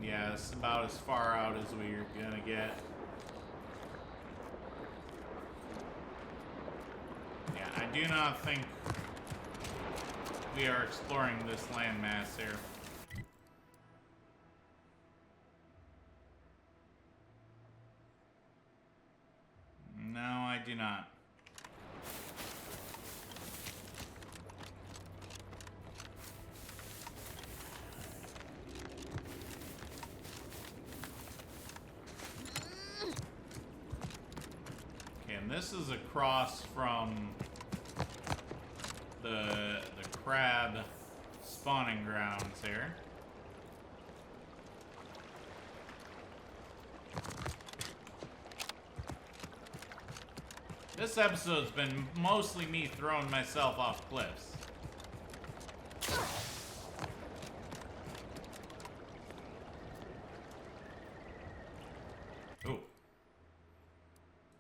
yeah, this is about as far out as we're gonna get. Yeah, I do not think we are exploring this landmass here. No, I do not. Okay, and this is across from the crab spawning grounds here. This episode's been mostly me throwing myself off cliffs. Ooh.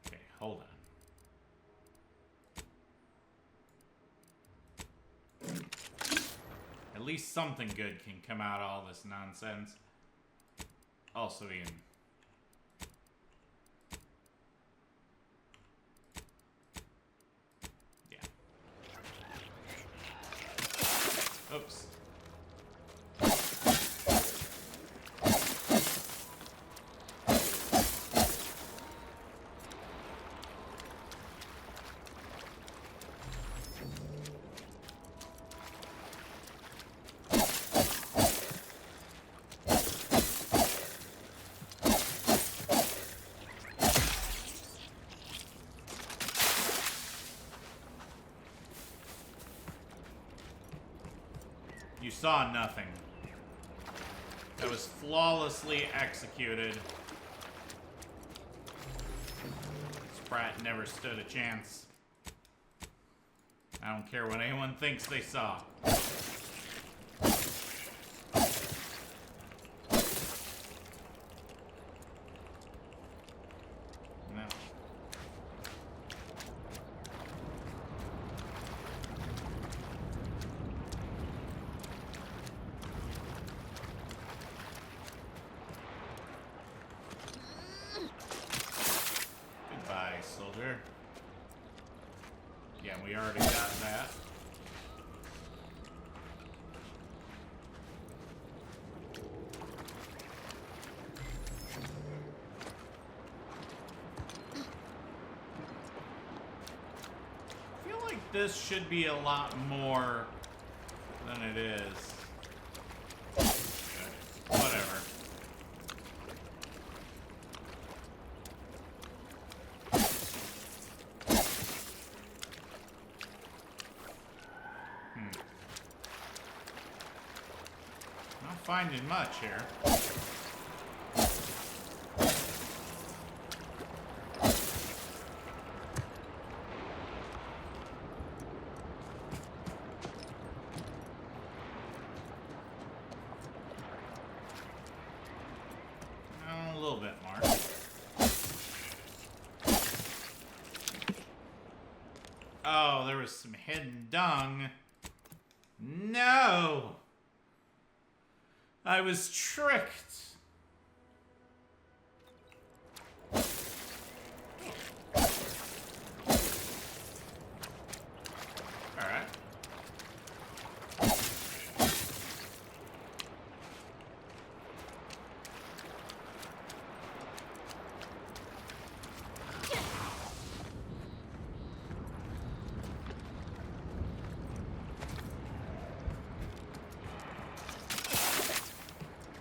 Okay, hold on. At least something good can come out of all this nonsense. Also, Ian. Oops. You saw nothing. That was flawlessly executed. Sprat never stood a chance. I don't care what anyone thinks they saw. No. Goodbye, soldier. Yeah, we already got that. I feel like this should be a lot more than it is. Whatever. Not finding much here. A little bit more. Oh, there was some hidden dung. No! I was tricked. Alright.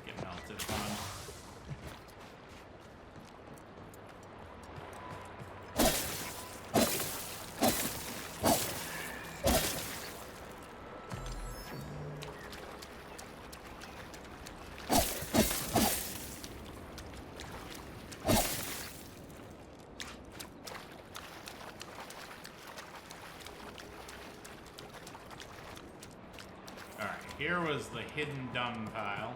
Get melted on. Alright, here was the hidden dung pile.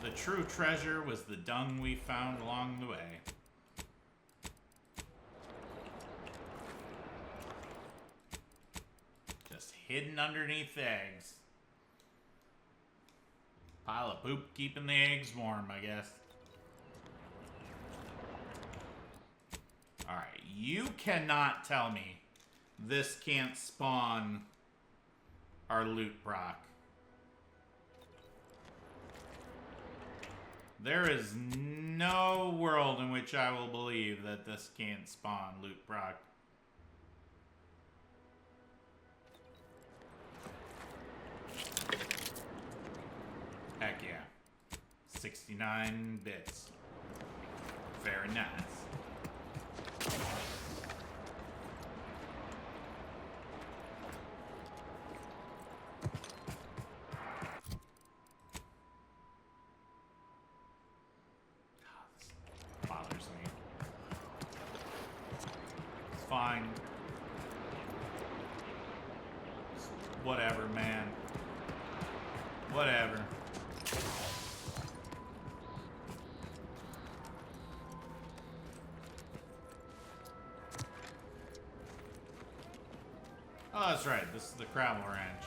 The true treasure was the dung we found along the way. Just hidden underneath the eggs. Pile of poop keeping the eggs warm, I guess. You cannot tell me this can't spawn our loot proc. There is no world in which I will believe that this can't spawn loot proc. Heck yeah. 69 bits. Very nice. Bothers me. It's fine. Whatever, man. Whatever. Oh, that's right. This is the Crabble Ranch.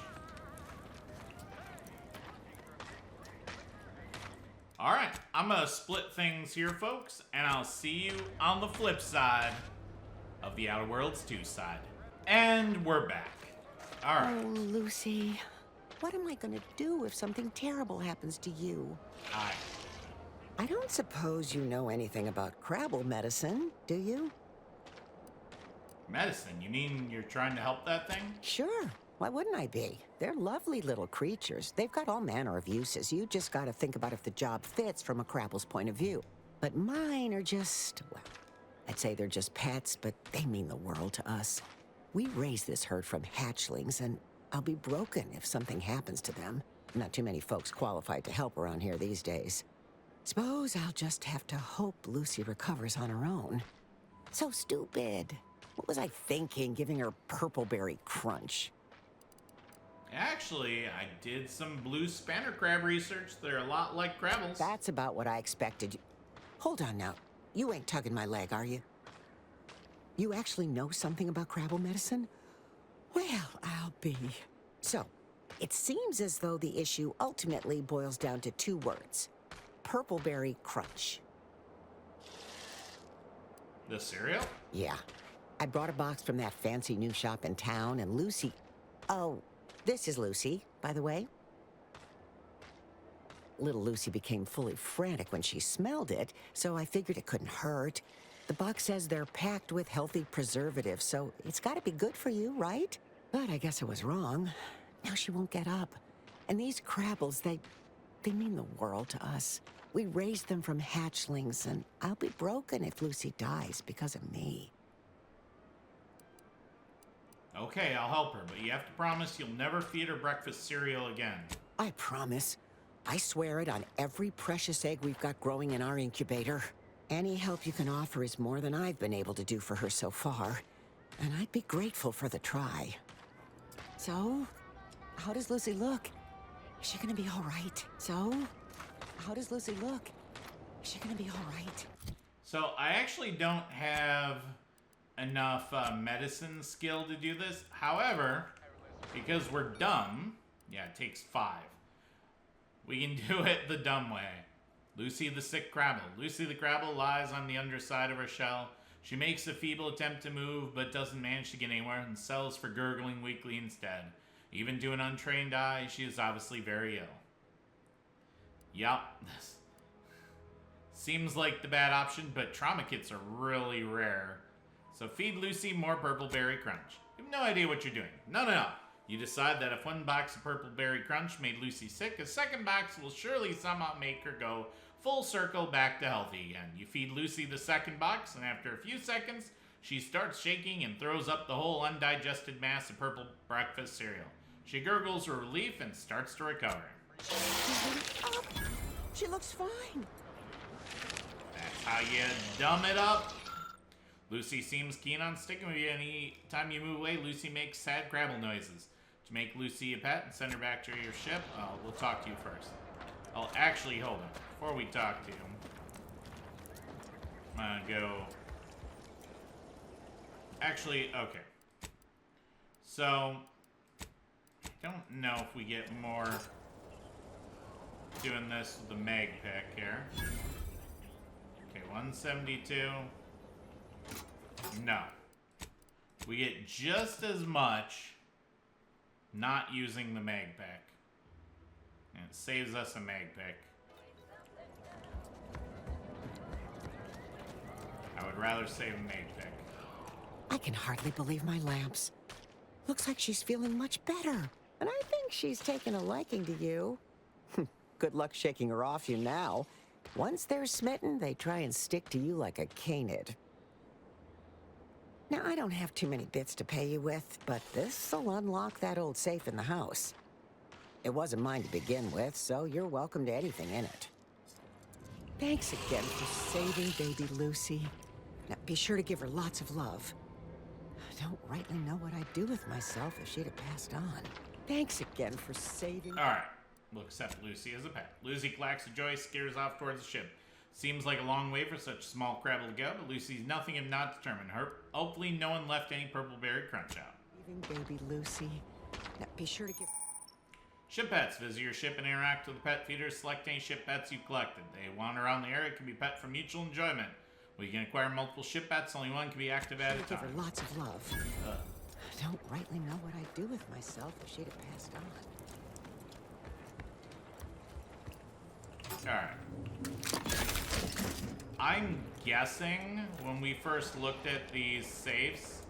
Alright, I'm gonna split things here, folks, and I'll see you on the flip side of the Outer Worlds 2 side. And we're back. Alright. Oh, Lucy. What am I gonna do if something terrible happens to you? I don't suppose you know anything about Crabble medicine, do you? Medicine? You mean you're trying to help that thing? Sure. Why wouldn't I be? They're lovely little creatures. They've got all manner of uses. You just gotta think about if the job fits from a Crabble's point of view. But mine are just, well, I'd say they're just pets, but they mean the world to us. We raise this herd from hatchlings, and I'll be broken if something happens to them. Not too many folks qualified to help around here these days. Suppose I'll just have to hope Lucy recovers on her own. So stupid. What was I thinking, giving her purpleberry crunch? Actually, I did some blue spanner crab research. They're a lot like Crabbles. That's about what I expected. Hold on now. You ain't tugging my leg, are you? You actually know something about Crabble medicine? Well, I'll be. So, it seems as though the issue ultimately boils down to 2 words. Purpleberry crunch. The cereal? Yeah. I brought a box from that fancy new shop in town, and Lucy... Oh, this is Lucy, by the way. Little Lucy became fully frantic when she smelled it, so I figured it couldn't hurt. The box says they're packed with healthy preservatives, so it's gotta be good for you, right? But I guess I was wrong. Now she won't get up. And these Crabbles, they mean the world to us. We raised them from hatchlings, and I'll be broken if Lucy dies because of me. Okay, I'll help her, but you have to promise you'll never feed her breakfast cereal again. I promise. I swear it on every precious egg we've got growing in our incubator. Any help you can offer is more than I've been able to do for her so far. And I'd be grateful for the try. So, how does Lucy look? Is she gonna be all right? So, how does Lucy look? Is she gonna be all right? So, I actually don't have enough medicine skill to do this. However, because we're dumb, yeah, it takes 5. We can do it the dumb way. Lucy the sick Crabble. Lucy the Crabble lies on the underside of her shell. She makes a feeble attempt to move, but doesn't manage to get anywhere and settles for gurgling weakly instead. Even to an untrained eye, she is obviously very ill. Yup. Seems like the bad option, but trauma kits are really rare. So feed Lucy more Purpleberry Crunch. You have no idea what you're doing. No. You decide that if 1 box of Purpleberry Crunch made Lucy sick, a second box will surely somehow make her go full circle back to healthy again. You feed Lucy the second box, and after a few seconds, she starts shaking and throws up the whole undigested mass of purple breakfast cereal. She gurgles with relief and starts to recover. She looks fine. That's how you dumb it up. Lucy seems keen on sticking with you. Any time you move away, Lucy makes sad Crabble noises. To make Lucy a pet and send her back to your ship, we'll talk to you first. I'll actually hold on. Before we talk to you, I'm gonna go. Actually, okay. So, I don't know if we get more doing this with the Meg pick here. Okay, 172. No. We get just as much not using the mag pack. And it saves us a mag pack. I would rather save a mag pack. I can hardly believe my lamps. Looks like she's feeling much better. And I think she's taken a liking to you. Good luck shaking her off you now. Once they're smitten, they try and stick to you like a canid. Now, I don't have too many bits to pay you with, but this'll unlock that old safe in the house. It wasn't mine to begin with, so you're welcome to anything in it. Thanks again for saving baby Lucy. Now, be sure to give her lots of love. I don't rightly know what I'd do with myself if she'd have passed on. Thanks again for saving... Alright. We'll accept Lucy as a pet. Lucy clacks a joy, scares off towards the ship. Seems like a long way for such a small Crabble to go, but Lucy's nothing if not determined. Hopefully no one left any purple berry crunch out. Saving baby Lucy. Now, be sure to give... Ship pets. Visit your ship and interact with the pet feeders. Select any ship pets you've collected. They wander around the area. It can be pet for mutual enjoyment. We can acquire multiple ship pets. Only one can be active at a Give her time. lots of love. I don't rightly know what I'd do with myself if she'd have passed on. Alright. I'm guessing when we first looked at these safes,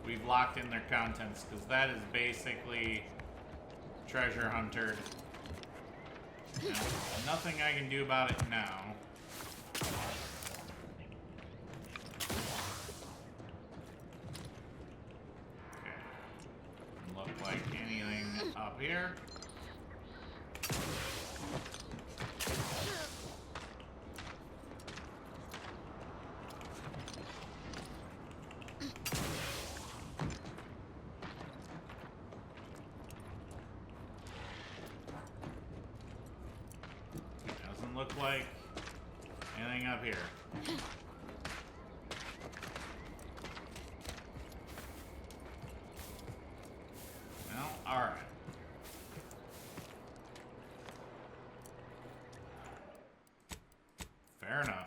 we've locked in their contents, because that is basically treasure hunter. You know, nothing I can do about it now. Okay. Doesn't look like anything up here. Look like anything up here. Well, alright. Fair enough.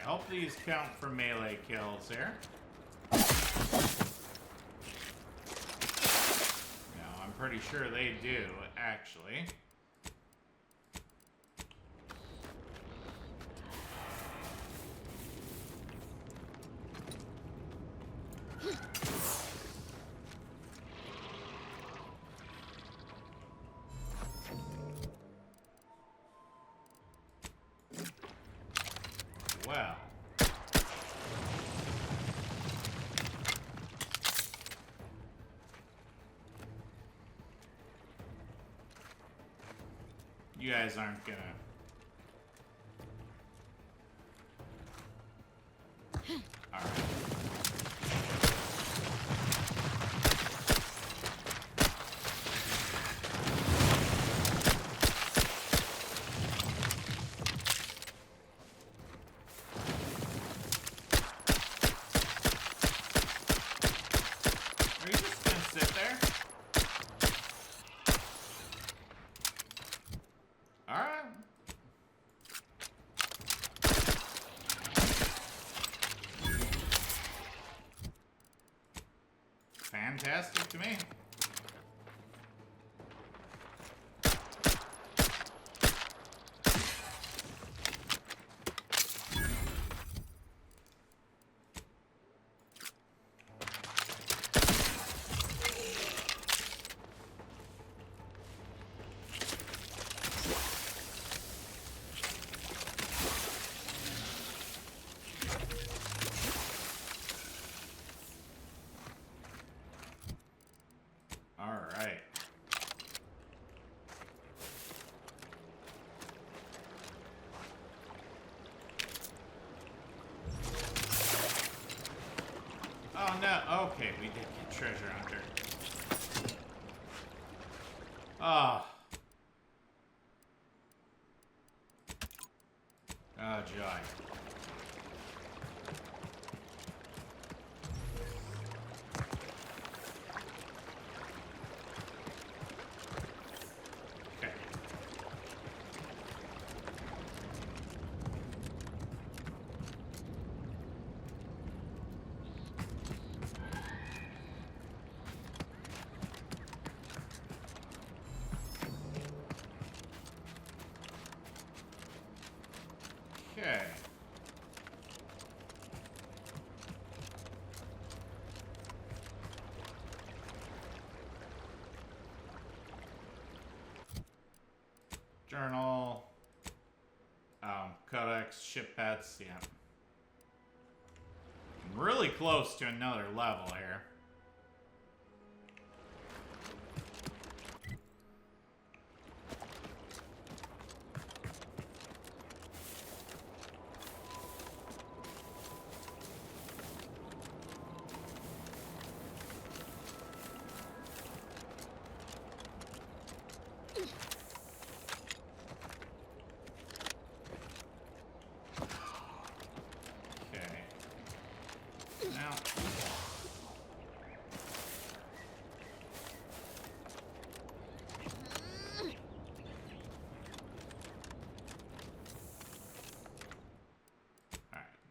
Hope these count for melee kills here. No, I'm pretty sure they do, actually. Well. You guys aren't gonna... Alright. Are you just gonna sit there? Alright. Fantastic to me. Alright. Oh no, okay, we did get treasure hunter. Oh. Oh, joy. Okay. Okay. Journal. Codex, ship pets, yeah. I'm really close to another level here.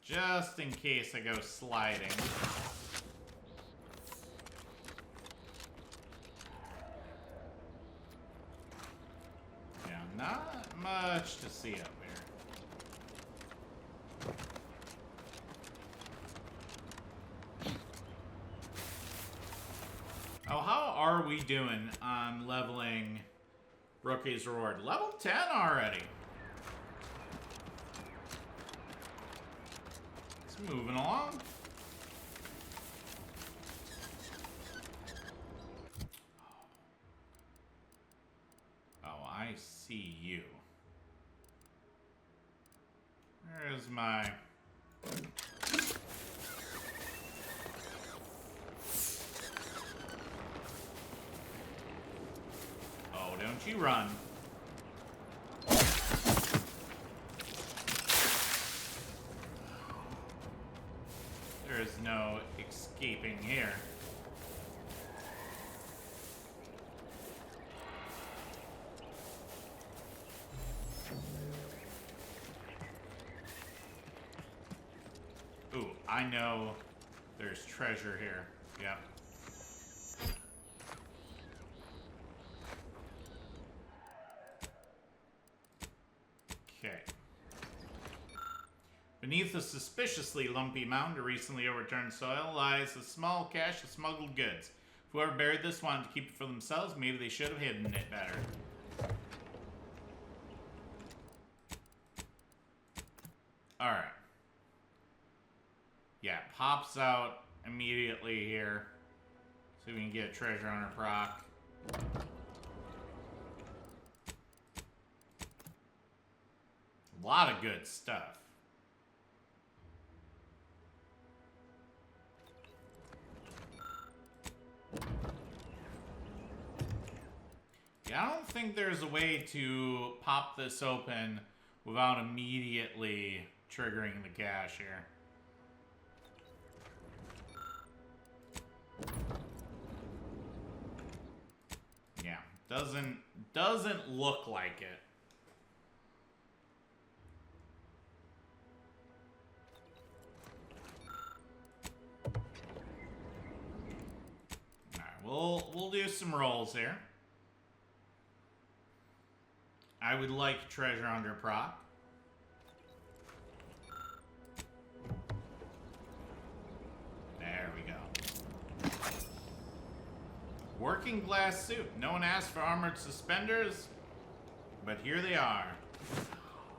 Just in case I go sliding. Yeah, not much to see up here. Oh, how are we doing on leveling Rookie's Reward? Level 10 already. Moving along. Oh, I see you. Where's my... Oh, don't you run. There is no escaping here. Ooh, I know there's treasure here. Yep. Okay. Beneath a suspiciously lumpy mound of recently overturned soil lies a small cache of smuggled goods. Whoever buried this wanted to keep it for themselves. Maybe they should have hidden it better. Alright. Yeah, pops out immediately here. So we can get a treasure on our proc. A lot of good stuff. Yeah, I don't think there's a way to pop this open without immediately triggering the cache here. Yeah, doesn't look like it. Alright, we'll do some rolls here. I would like treasure under proc. There we go. Working glass suit. No one asked for armored suspenders, but here they are.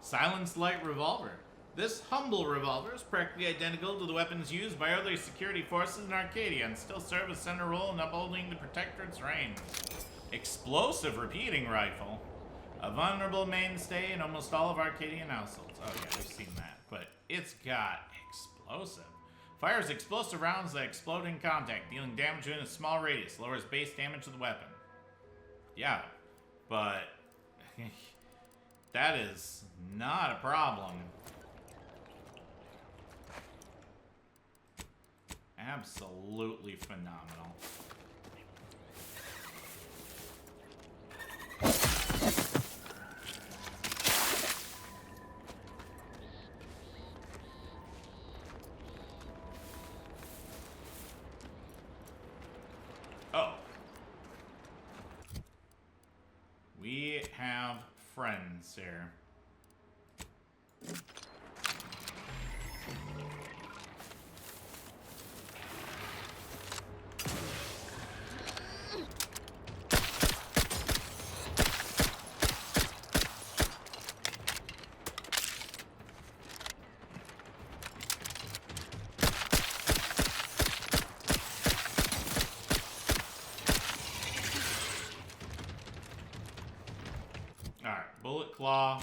Silenced light revolver. This humble revolver is practically identical to the weapons used by other security forces in Arcadia and still serve a center role in upholding the Protectorate's reign. Explosive repeating rifle. A vulnerable mainstay in almost all of Arcadian households. Oh yeah, we've seen that. But it's got explosive. Fires explosive rounds that explode in contact, dealing damage within a small radius. Lowers base damage of the weapon. Yeah, but that is not a problem Absolutely phenomenal. Oh. We have friends here. Alright, bullet claw.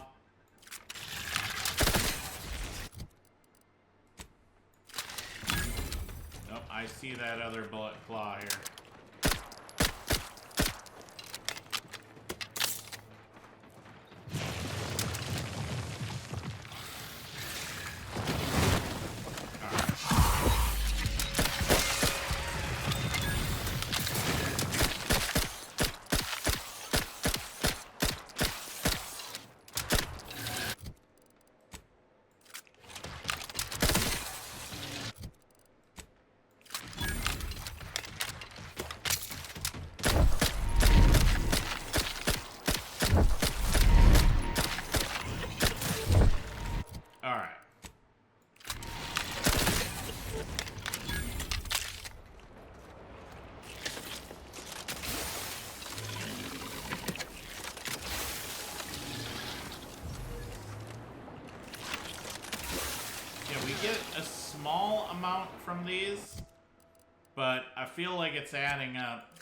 Nope, I see that other bullet claw here. Alright. Yeah, we get a small amount from these, but I feel like it's adding up.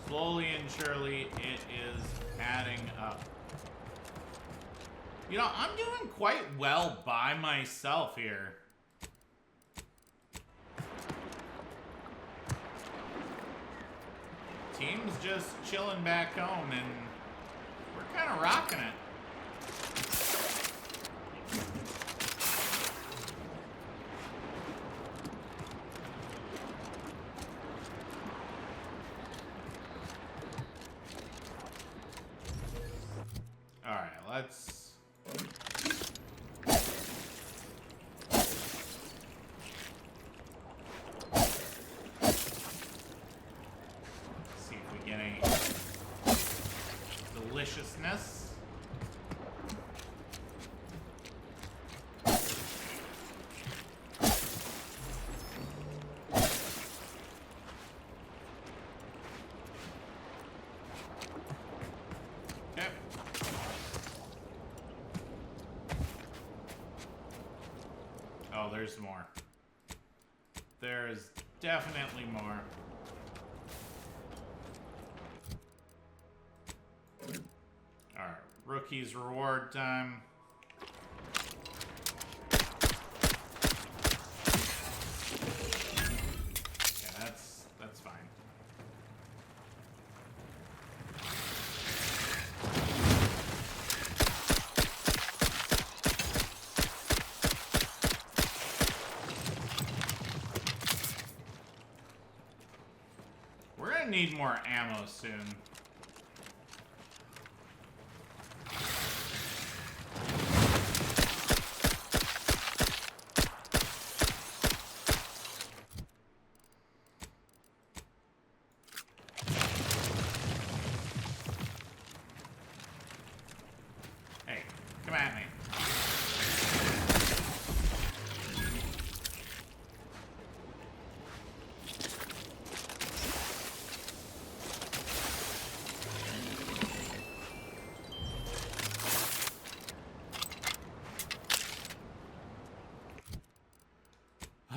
Slowly and surely, it is adding up. You know, I'm doing quite well by myself here. Team's just chilling back home, and we're kind of rocking it. Alright, let's... see if we get any deliciousness. Okay. Oh, there's more. There's definitely more. Alright, rookie's reward time. Yeah, that's fine. We're gonna need more ammo soon. Hey, come at me.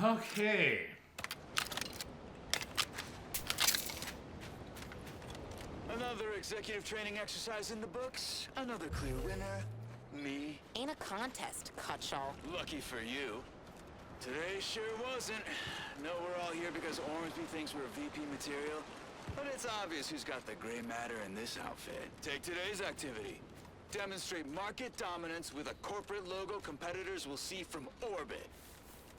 Okay. Another executive training exercise in the books. Another clear winner. Me. Ain't a contest, Cutshall. Lucky for you. Today sure wasn't. No, we're all here because Ormsby thinks we're VP material. But it's obvious who's got the gray matter in this outfit. Take today's activity. demonstrate market dominance with a corporate logo competitors will see from orbit.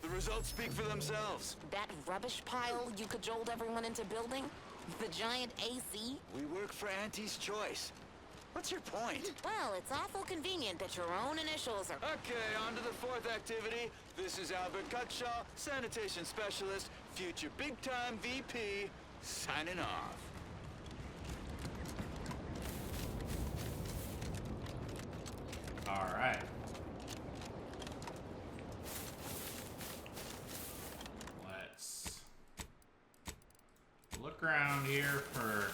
The results speak for themselves. That rubbish pile you cajoled everyone into building? The giant AC? We work for Auntie's Choice. What's your point? Well, it's awful convenient that your own initials are... Okay, on to the fourth activity. This is Albert Cutshaw, sanitation specialist, future big-time VP, signing off. All right. Let's look around here for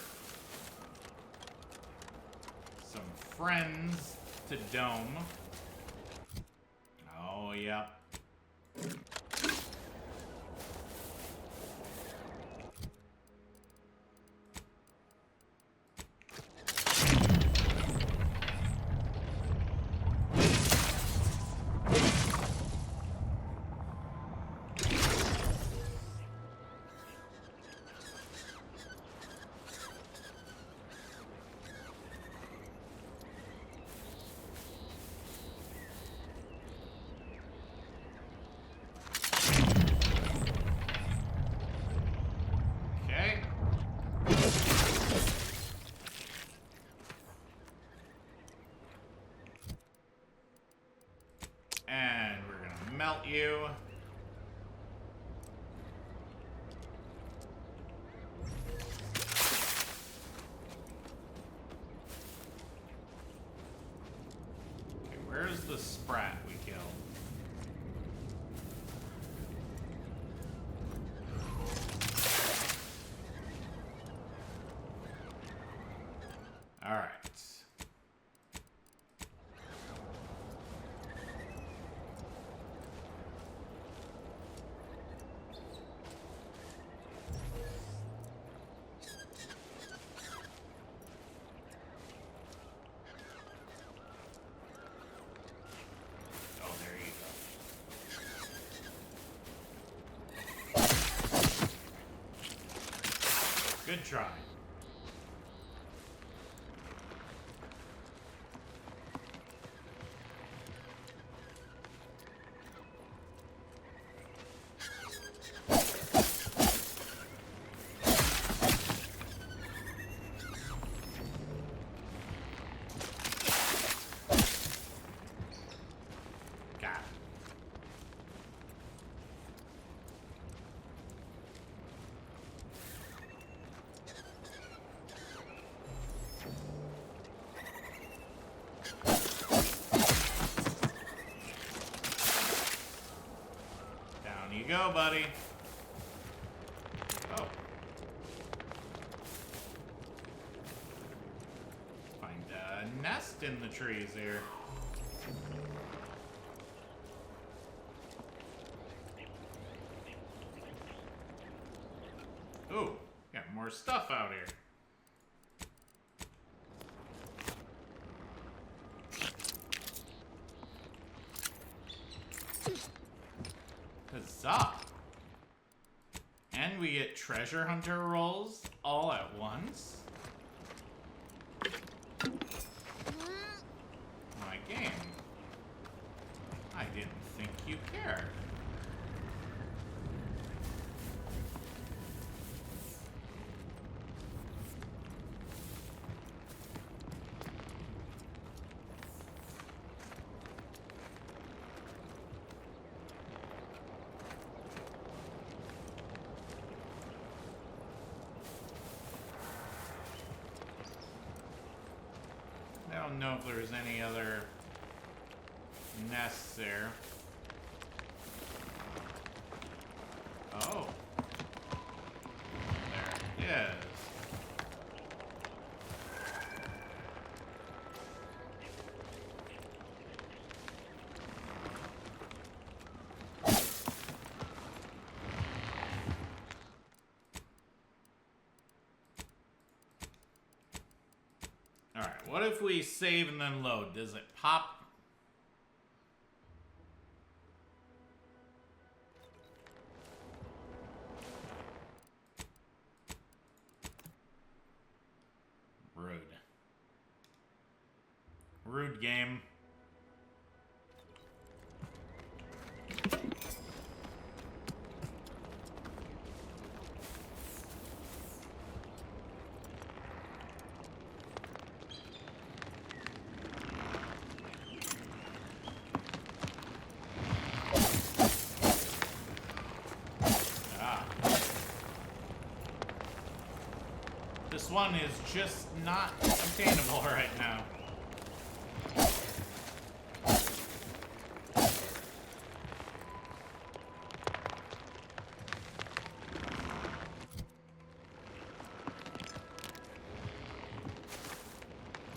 some friends to dome. Oh, yep. Okay. And we're gonna melt you. Okay, where's the sprat we killed? All right. Oh, there you go. Good try. Got it. Down you go, buddy. Oh. Find a nest in the trees here. Ooh, got more stuff out here. Huzzah! And we get treasure hunter rolls all at once. My game. I didn't think you cared. I don't know if there's any other nests there. Oh. There it is. Alright, what if we save and then load? Does it pop? Rude. Rude game. This one is just not obtainable right now.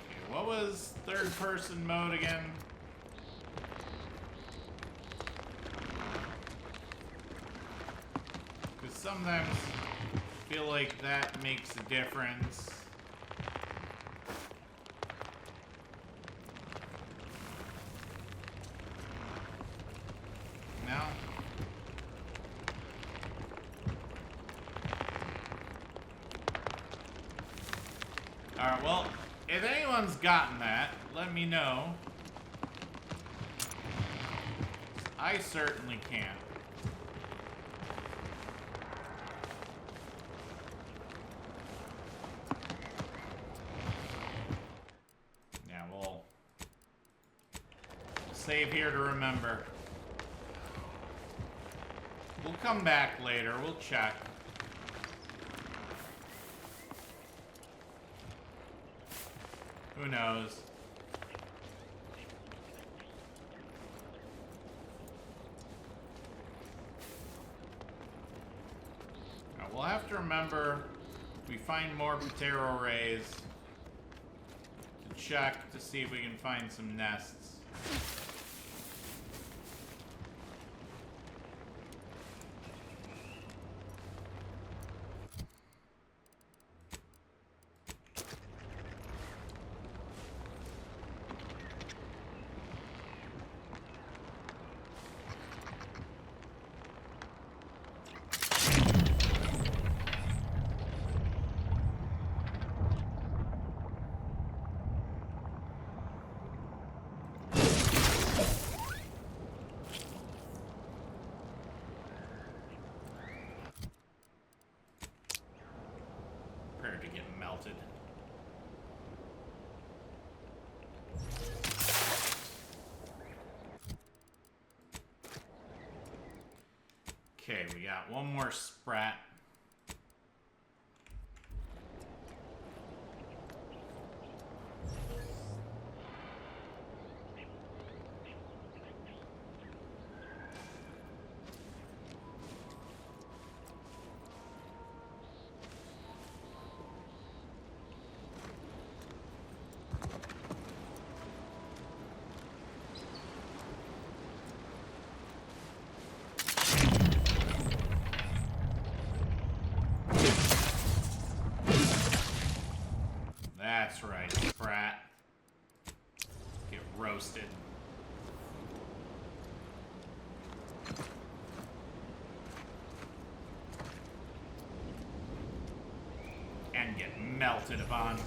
Okay, what was third person mode again? Because sometimes I feel like that makes a difference. No? Alright, well, if anyone's gotten that, let me know. I certainly can. Save here to remember. We'll come back later. We'll check. Who knows? Now, we'll have to remember if we find more Patero rays to check to see if we can find some nests. To get melted. Okay, we got one more sprat. That's right, sprat. Get roasted. And get melted upon.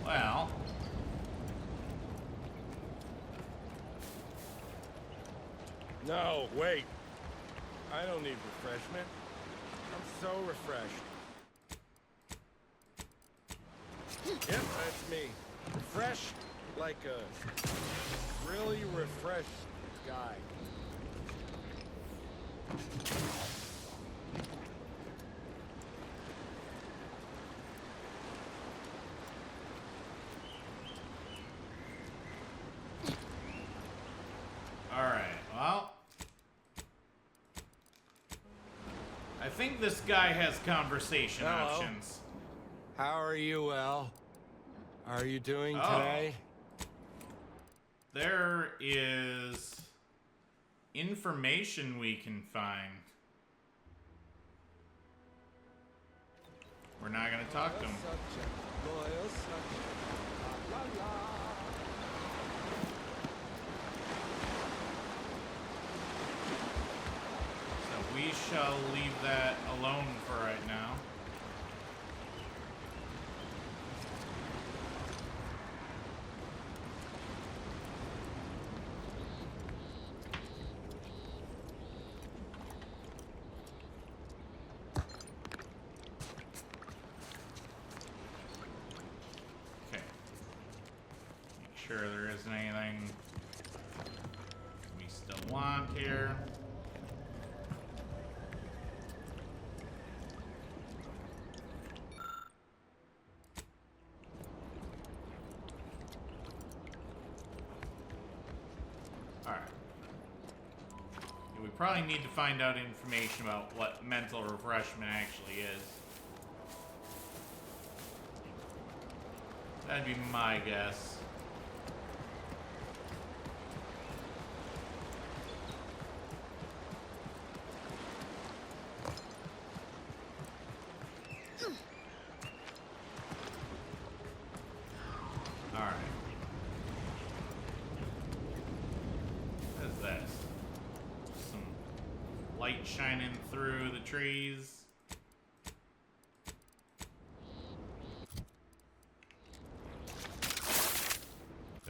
Well, no, wait. I don't need refreshment. I'm so refreshed. Yep, that's me. Refreshed like a really refreshed guy. I think this guy has conversation Hello. options. How are you, El? Are you doing today? There is information we can find. We're not gonna talk to him. So we shall leave that alone for right now. Sure there isn't anything we still want here. Alright. We probably need to find out information about what mental refreshment actually is. That'd be my guess. Shining through the trees.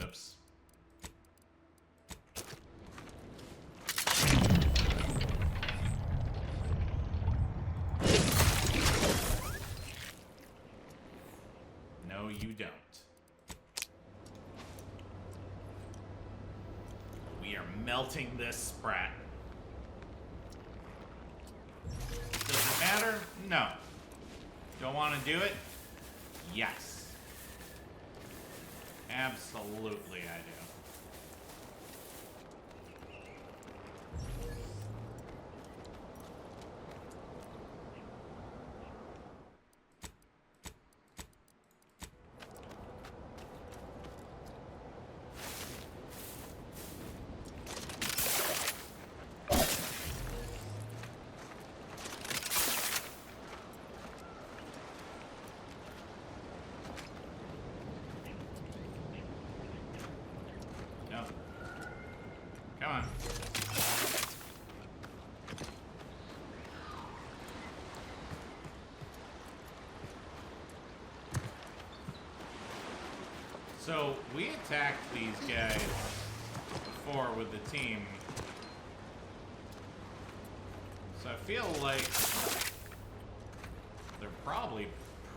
Oops. No, you don't. We are melting this sprat. Matter? No. Don't want to do it? Yes. Absolutely I do. Come on. So, we attacked these guys before with the team. So I feel like they're probably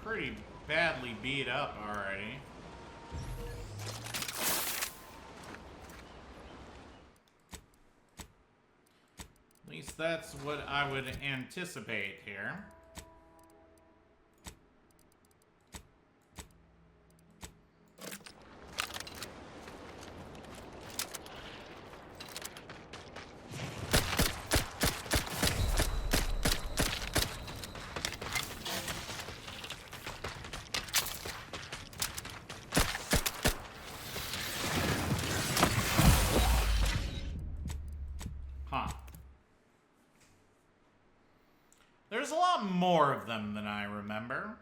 pretty badly beat up already. At least that's what I would anticipate here. There's a lot more of them than I remember.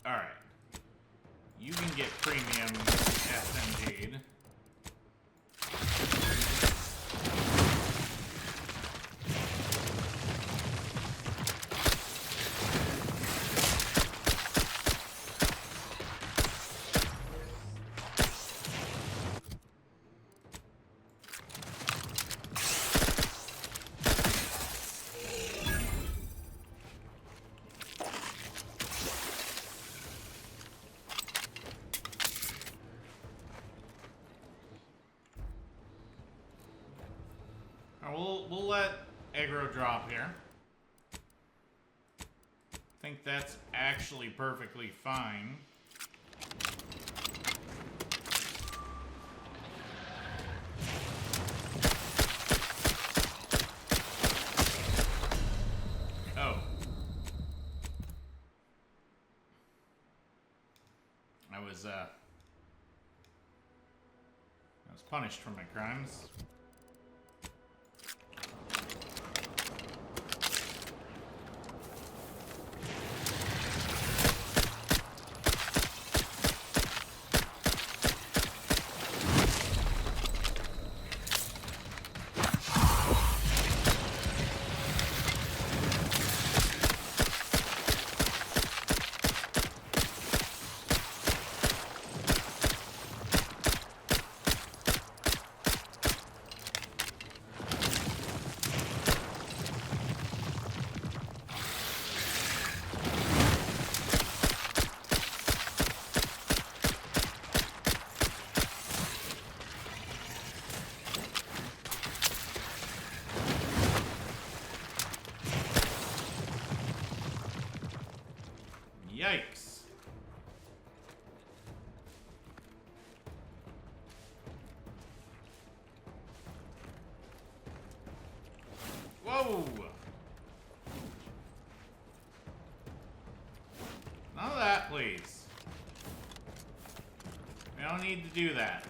All right. You can get premium SMG'd. We'll let aggro drop here. I think that's actually perfectly fine. I was punished for my crimes. Yikes. Whoa! None of that, please. We don't need to do that.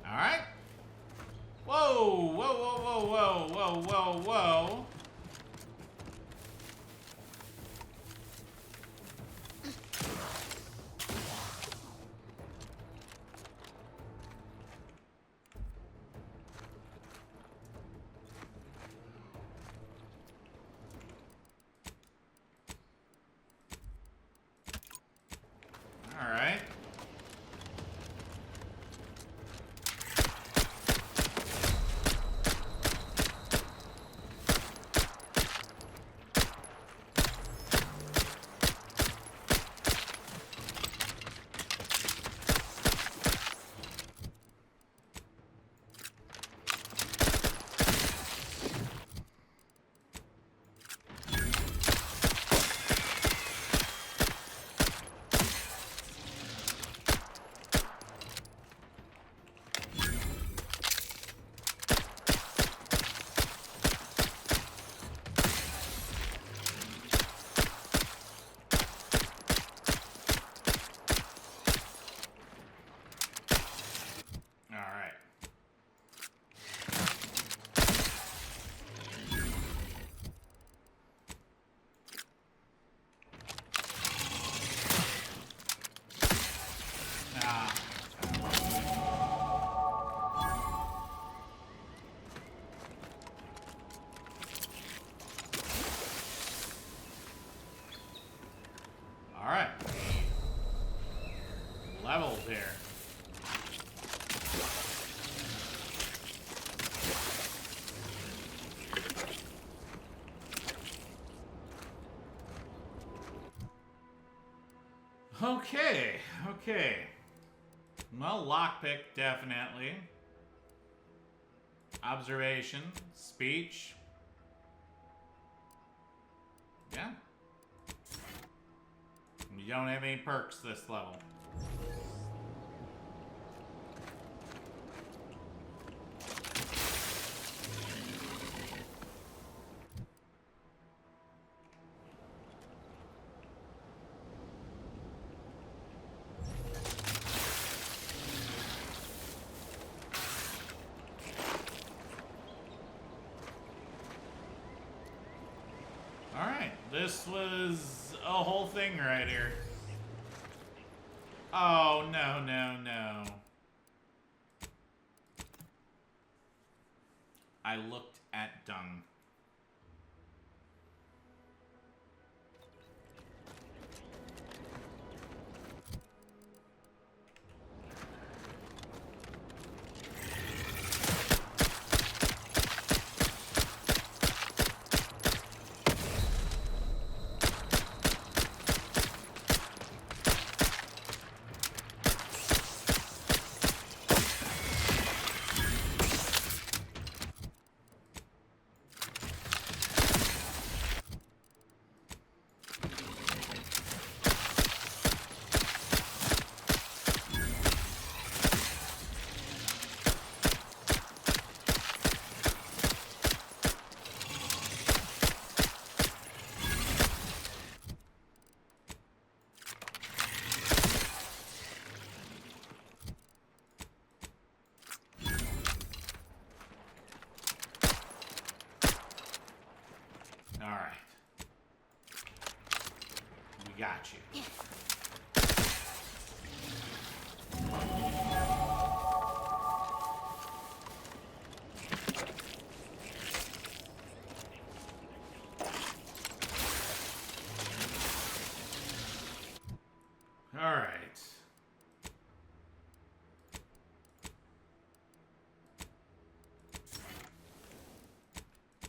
Alright. Whoa, whoa, whoa, whoa, whoa, whoa, whoa, whoa. Alright. Alright. Ah. Alright. Levels here. Okay, okay. Well, lockpick, definitely. Observation, speech. Yeah. You don't have any perks this level. Alright, this was a whole thing right here. Oh, no, no, no. I looked at dung. got you. All right.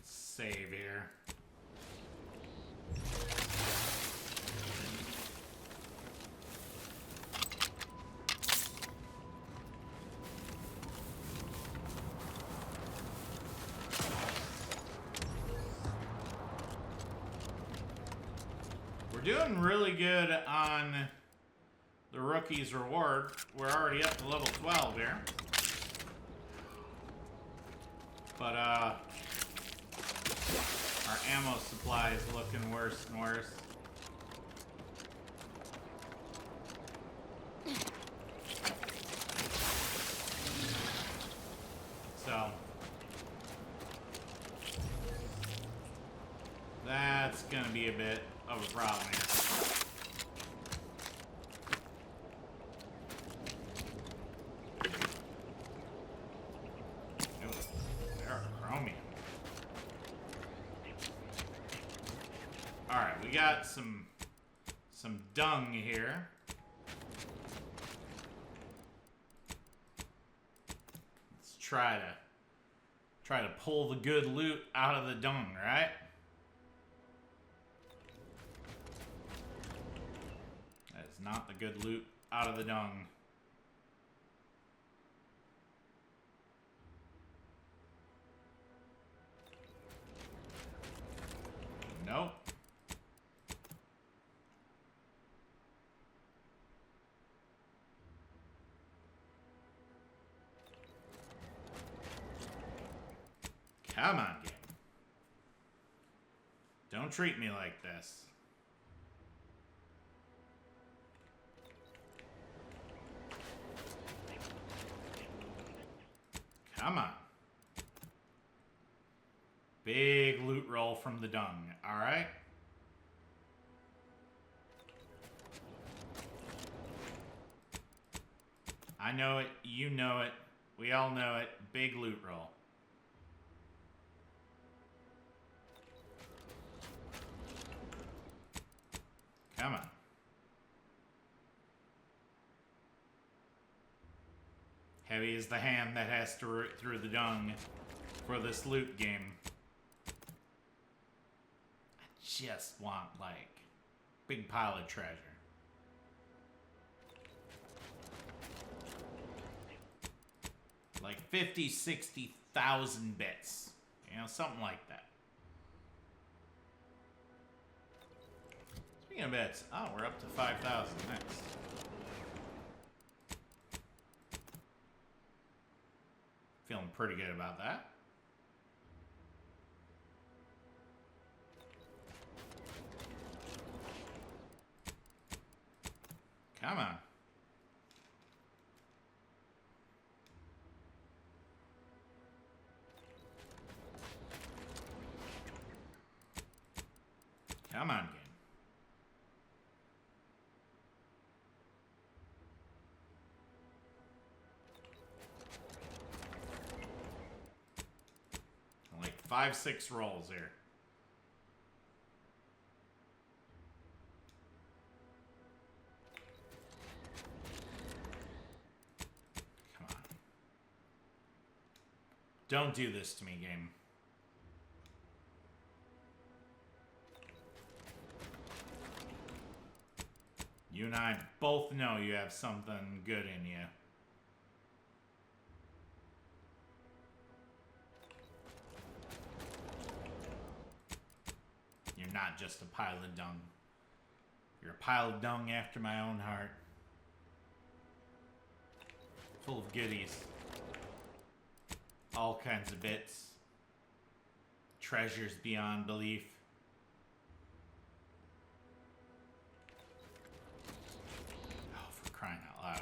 Save here. We're doing really good on the rookie's reward. We're already up to level 12 here. But, our ammo supply is looking worse and worse. So, that's gonna be a bit of a problem here. Alright, we got some dung here. Let's try to pull the good loot out of the dung, right? That is not the good loot out of the dung. Nope. Come on, game. Don't treat me like this. Come on. Big loot roll from the dung, alright? I know it, you know it, we all know it. Big loot roll. Come on. Heavy is the hand that has to root through the dung for this loot game. I just want, like, big pile of treasure. Like 50, 60,000 bits. You know, something like that. Speaking of bits, oh, we're up to 5,000 next. Feeling pretty good about that. Come on. Come on, game. Like 5, 6 rolls here. Come on. Don't do this to me, game. You and I both know you have something good in you. You're not just a pile of dung. You're a pile of dung after my own heart. Full of goodies. All kinds of bits. Treasures beyond belief. Crying out loud.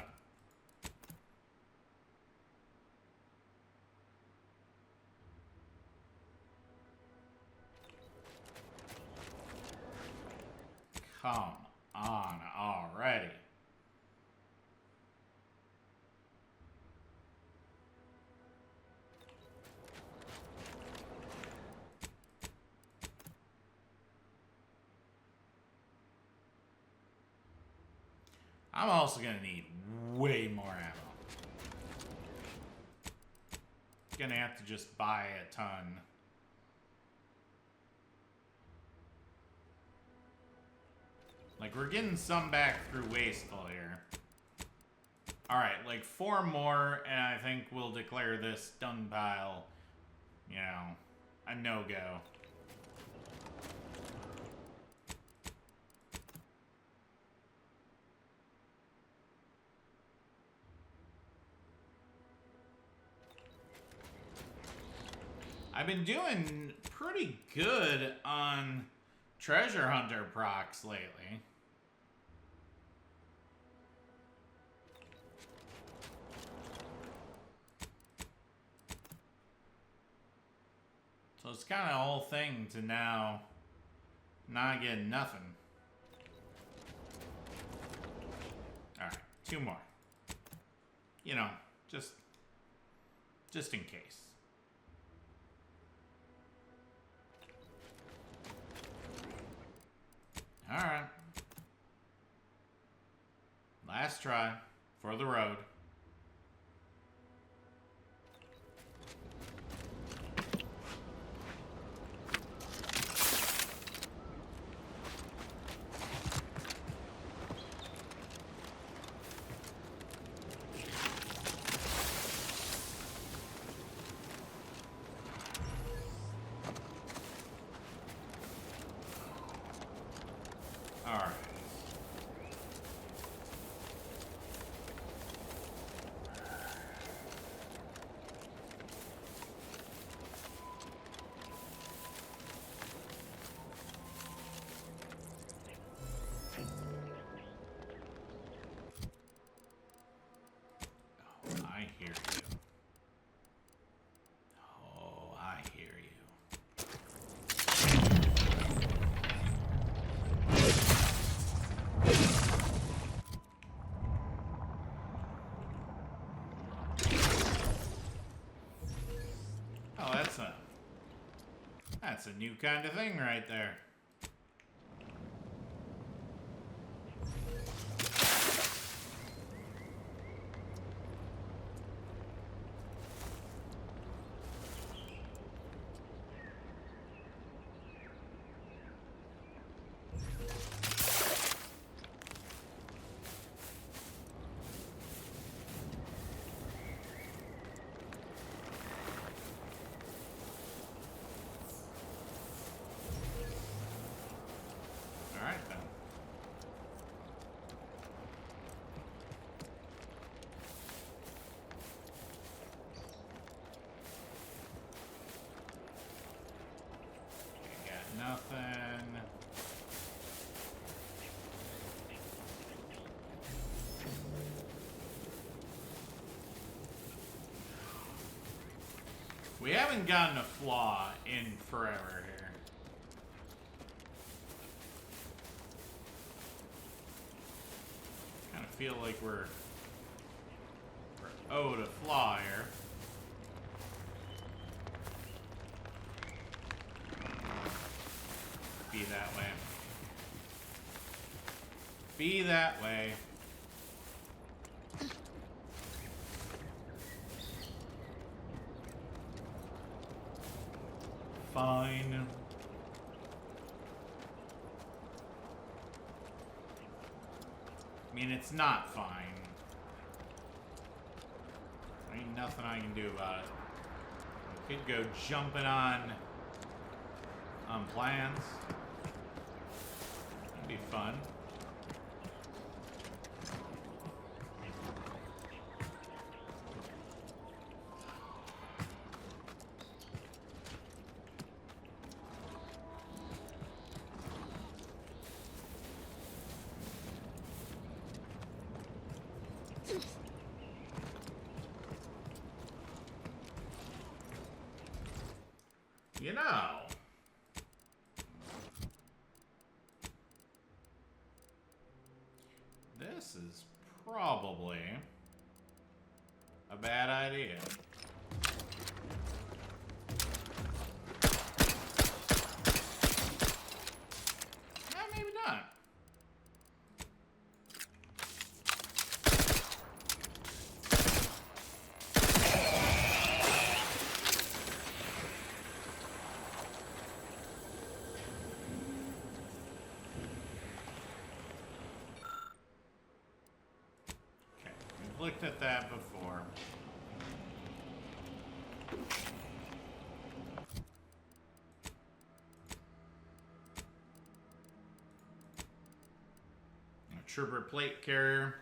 Come on already. I'm also gonna need way more ammo. Gonna have to just buy a ton. Like, we're getting some back through Wasteful here. Alright, like 4 more, and I think we'll declare this dung pile, you know, a no-go. I've been doing pretty good on treasure hunter procs lately. So it's kind of a whole thing to now not get nothing. Alright, 2 more. You know, just in case. Alright. Last try for the road. Alright. Oh, I hear you. Oh, I hear you. Oh, that's a new kind of thing right there. Alright then. I got nothing. We haven't gotten a flaw in forever here. Kind of feel like we're owed a flaw here. Be that way. Be that way. Fine. I mean, it's not fine. There ain't nothing I can do about it. I could go jumping on plans. That'd be fun. You know, probably a bad idea. Maybe not. Looked at that before. A trooper plate carrier.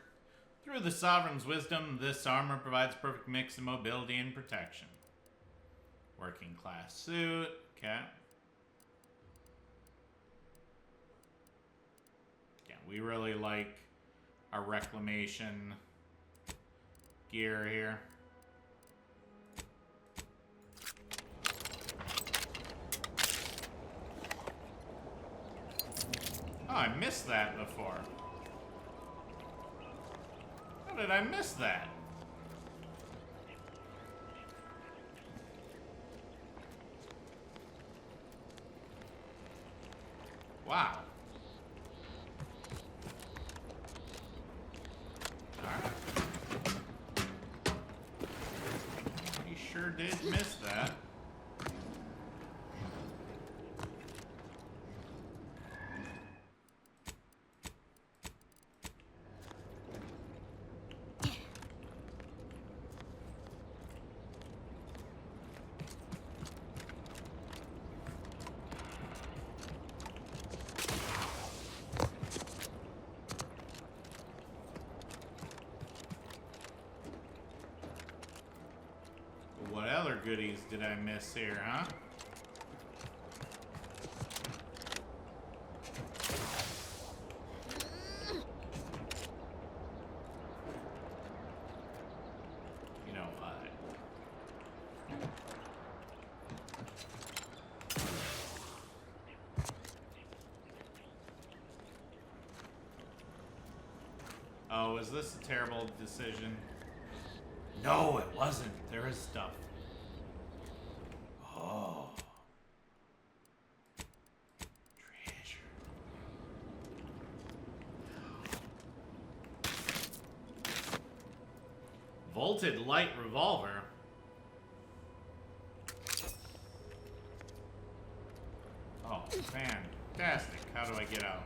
Through the Sovereign's wisdom, this armor provides a perfect mix of mobility and protection. Working class suit. Okay. Yeah, we really like our reclamation gear here. Oh, I missed that before. How did I miss that? Wow. Alright. He sure did miss that. What other goodies did I miss here, huh? You know what? Oh, is this a terrible decision? No, it wasn't. There is stuff. Oh. Treasure. Volted light revolver. Oh, fantastic. How do I get out?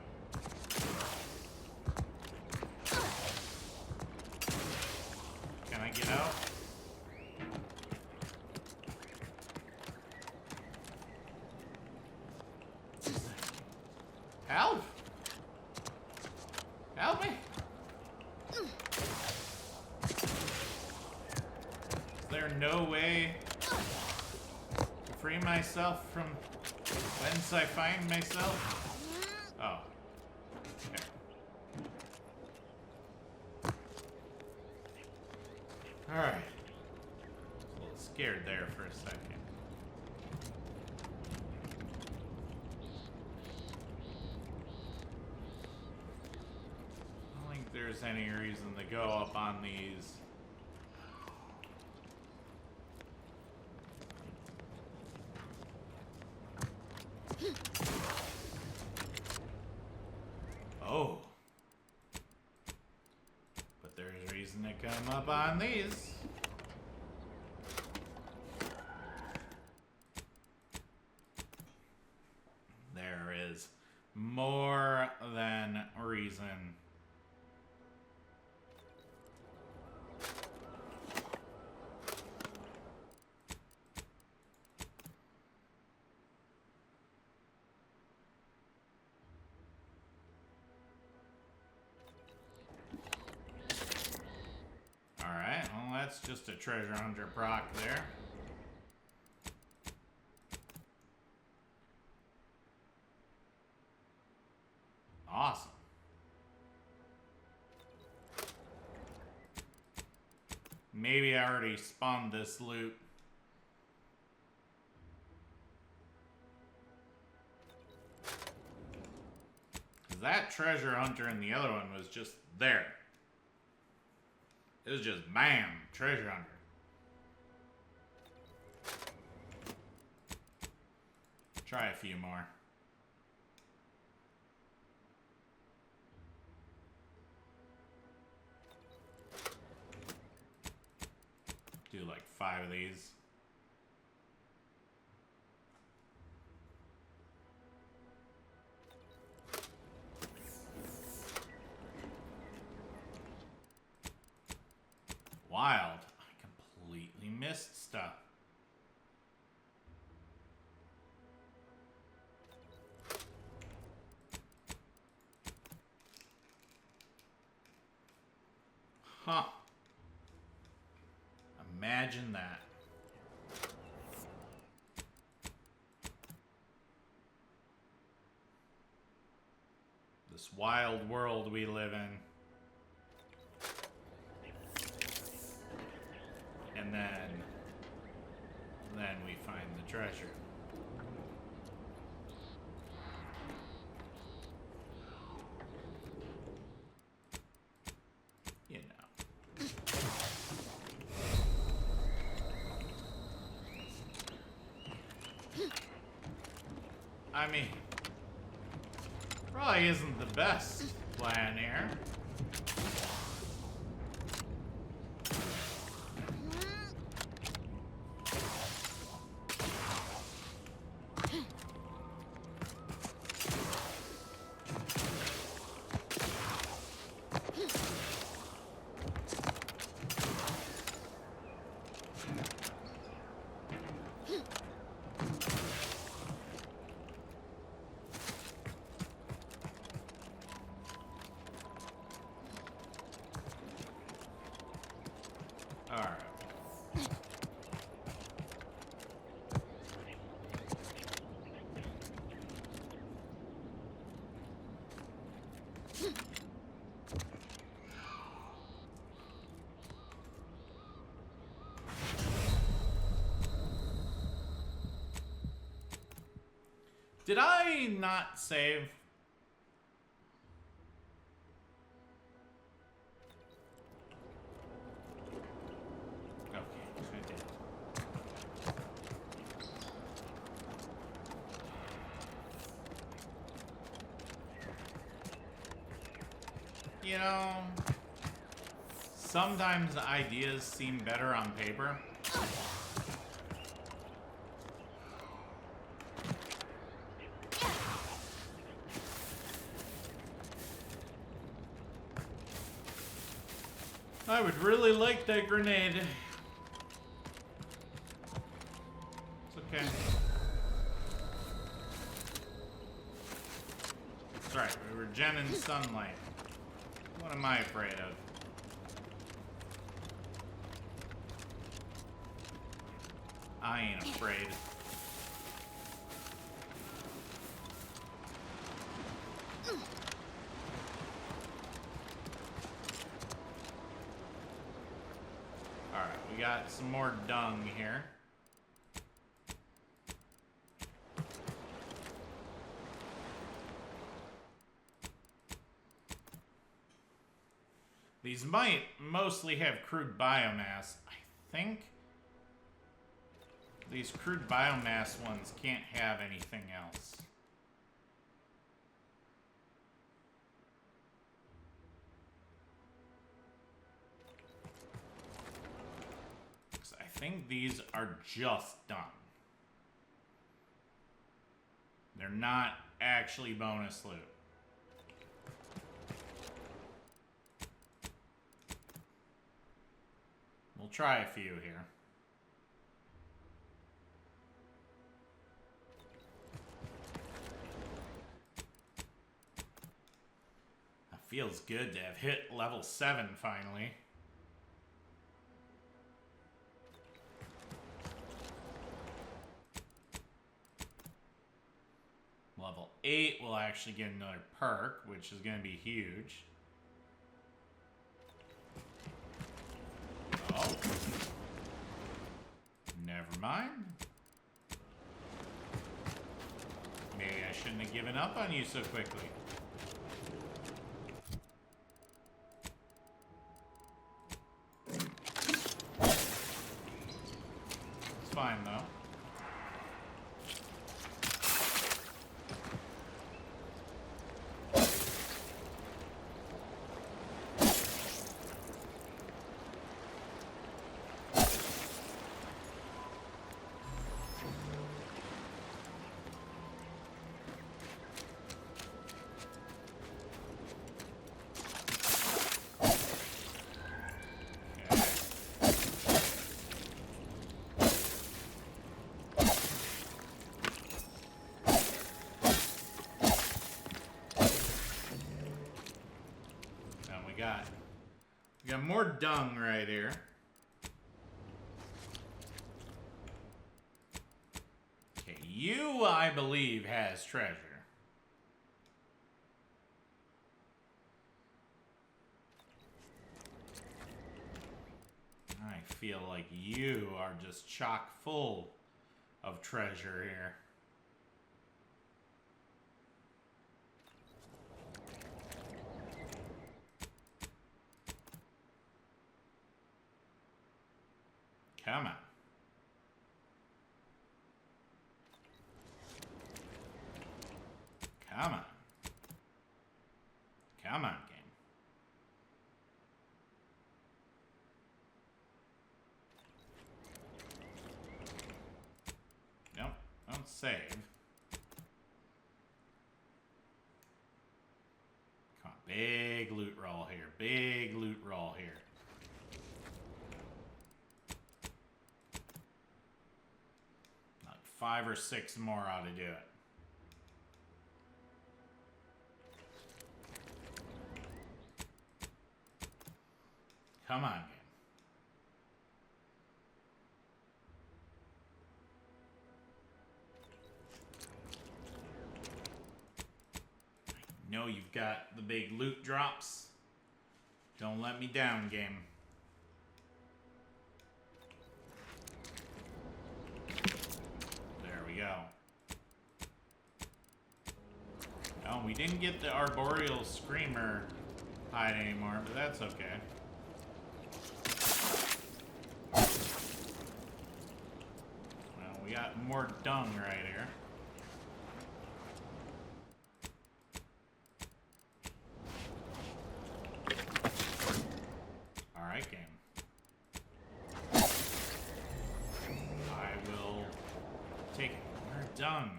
Can I get out? Help! Help me! Is there no way to free myself from whence I find myself? Oh. Okay. Alright. A little scared there for a second. I don't think there's any reason to go up on these. Oh. But there's reason to come up on these. There is more than reason. Alright, well that's just a treasure hunter proc there. Awesome. Maybe I already spawned this loot. That treasure hunter and the other one was just there. It was just bam, treasure hunter. Try a few more. Do like 5 of these. Wild. I completely missed stuff. Huh. Imagine that. This wild world we live in. And then we find the treasure. You know. I mean, probably isn't the best plan here. All right. Did I not save? Okay, I did. You know, sometimes ideas seem better on paper. I would really like that grenade. It's okay. That's right, we were genning sunlight. What am I afraid of? I ain't afraid. Alright, we got some more dung here. These might mostly have crude biomass. I think these crude biomass ones can't have anything else. I think these are just done. They're not actually bonus loot. We'll try a few here. It feels good to have hit level 7 finally. Level 8 will actually get another perk, which is going to be huge. Oh. Never mind. Maybe I shouldn't have given up on you so quickly. fine, though. We got more dung right here. Okay, you, I believe, has treasure. I feel like you are just chock full of treasure here. Come on. Come on. Come on, game. Nope, don't save. Come on, big loot roll here. Big loot roll here. Like 5 or 6 more ought to do it. Come on, game. I know you've got the big loot drops. Don't let me down, game. There we go. Oh, we didn't get the arboreal screamer hide anymore, but that's okay. Well, we got more dung right here. Alright, game. I will take it. More dung.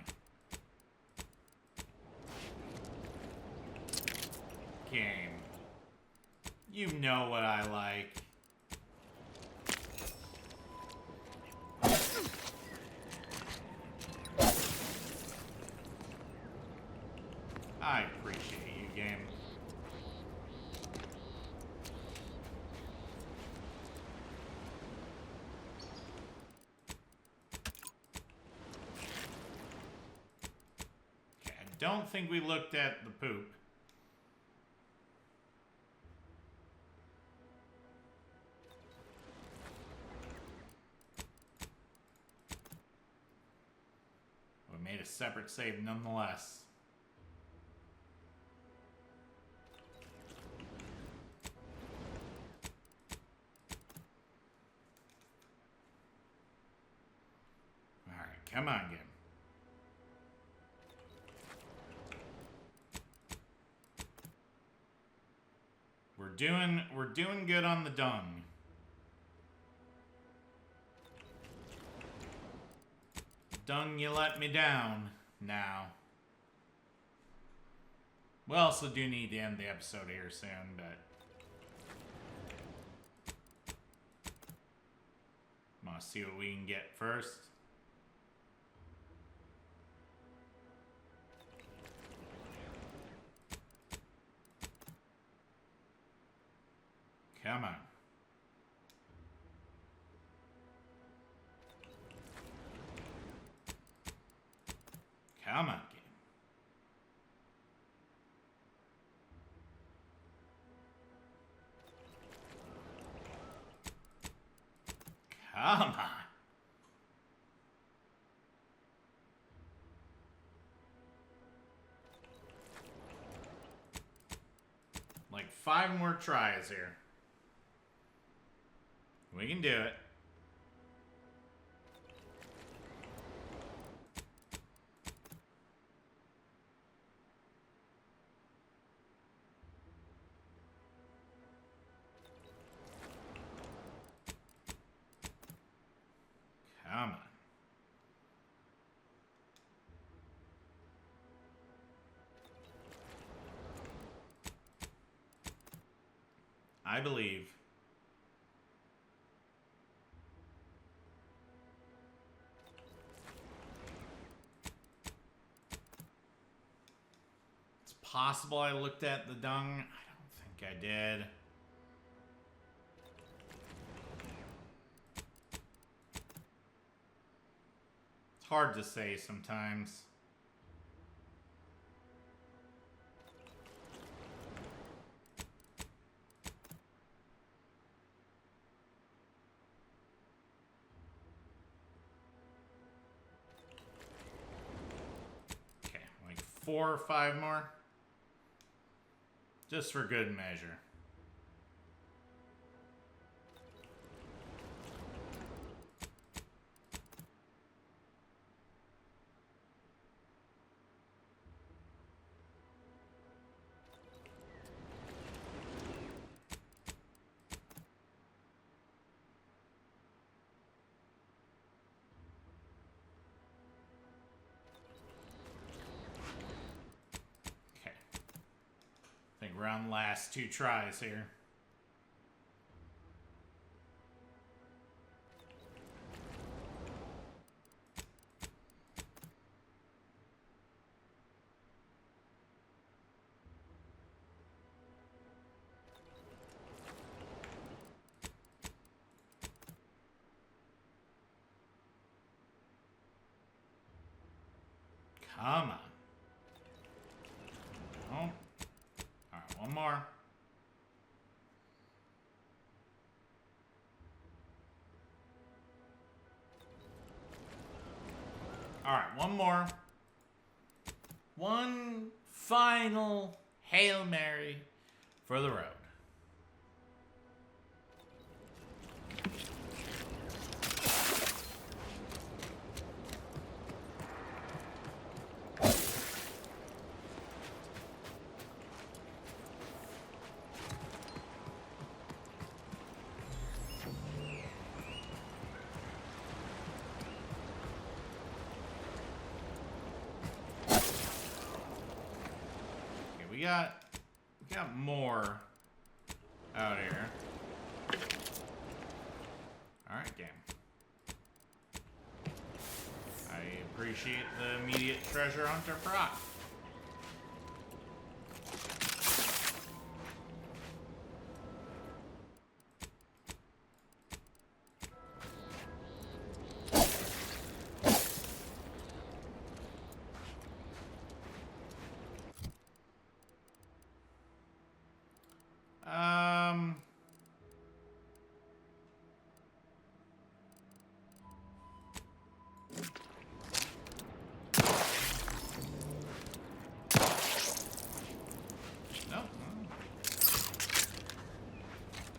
Game. You know what I like. I appreciate you, game. Okay, I don't think we looked at the poop. We made a separate save nonetheless. Come on, game. We're doing good on the dung. Dung, you let me down now. We also do need to end the episode here soon, but I'm gonna see what we can get first. Come on. Come on, game. Come on. Like 5 more tries here. We can do it. I believe. It's possible I looked at the dung. I don't think I did. It's hard to say sometimes. Okay, like 4 or 5 more. Just for good measure. I think we're on the last 2 tries here. Come on. No. Alright, one more. Alright, one more. One final Hail Mary for the road. We got more out here. Alright, game. I appreciate the immediate treasure hunter prop. No.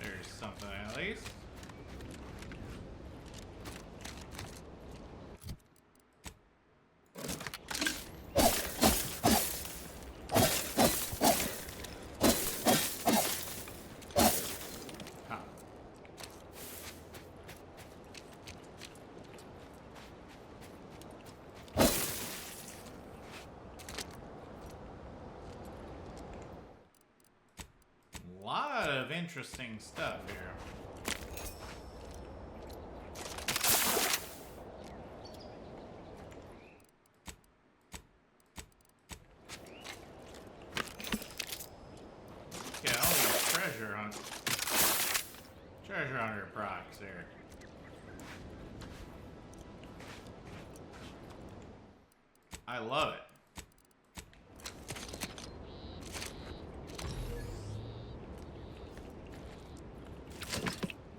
There's something at least. Lot of interesting stuff here. Look at all these treasure hunter procs here. I love it.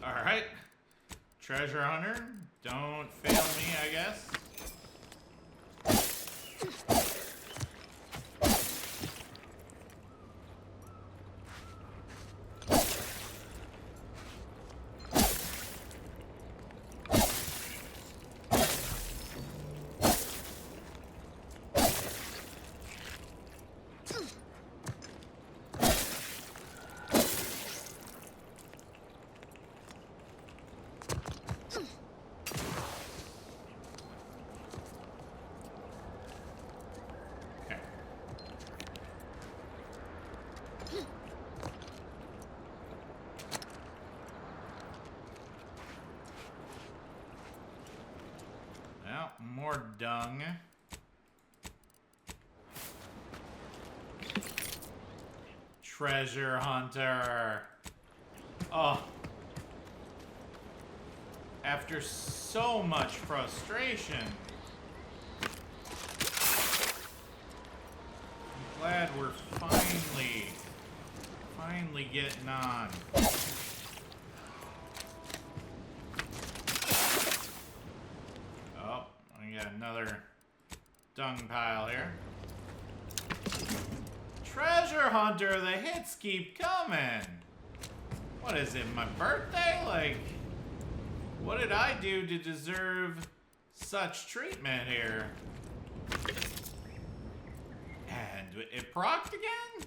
Alright. Treasure hunter, don't fail me, I guess. more dung. Treasure hunter. Oh. After so much frustration. I'm glad we're finally getting on. Oh, we got another dung pile here. Treasure hunter, the hits keep coming. What is it, my birthday? Like, what did I do to deserve such treatment here? And it procced again?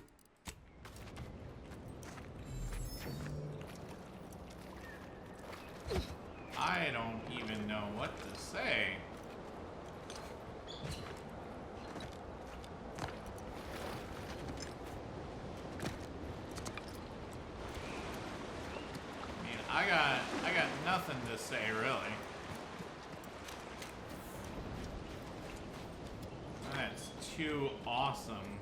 I don't even know what to say. I got nothing to say, really. That's too awesome.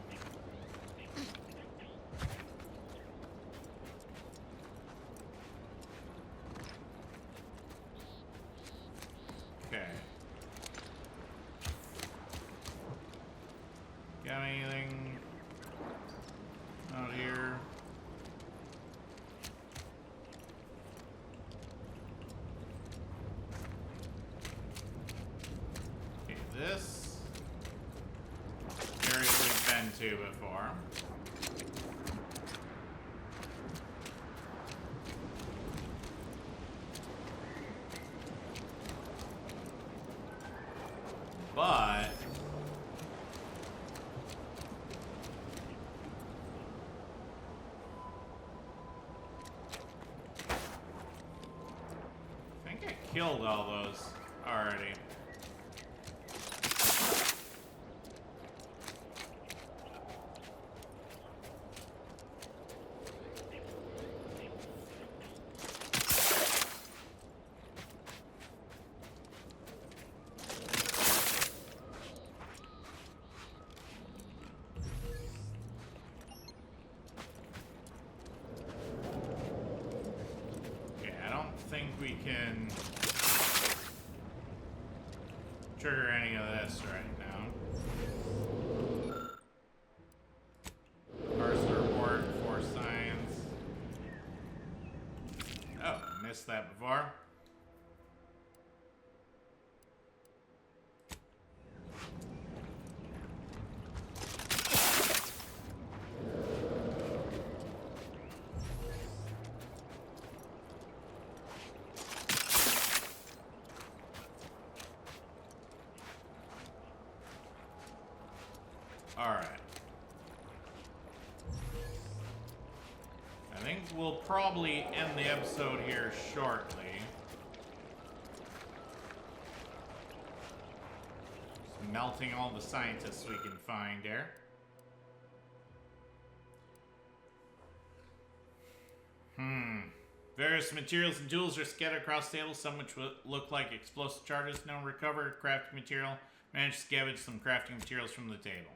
Okay. Got anything out here? This area we've been to before. But I think I killed all those already. Think we can trigger any of this right now. Parse report for science. Oh, missed that before. Alright. I think we'll probably end the episode here shortly. Just melting all the scientists we can find here. Various materials and tools are scattered across the table, some which look like explosive charges. No recover crafting material. Manage to scavenge some crafting materials from the table.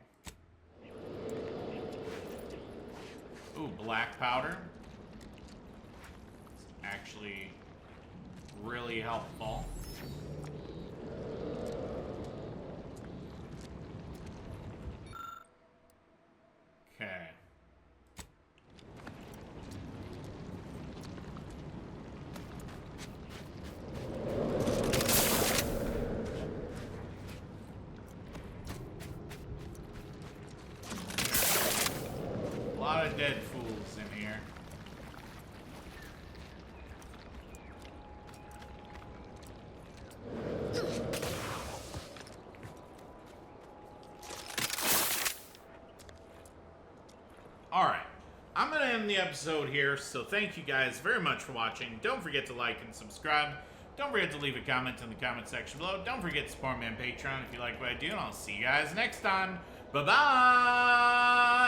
Ooh, black powder. It's actually really helpful. Okay. A lot of dead fools in here. Alright, I'm going to end the episode here, so thank you guys very much for watching. Don't forget to like and subscribe. Don't forget to leave a comment in the comment section below. Don't forget to support me on Patreon if you like what I do, and I'll see you guys next time. Bye-bye!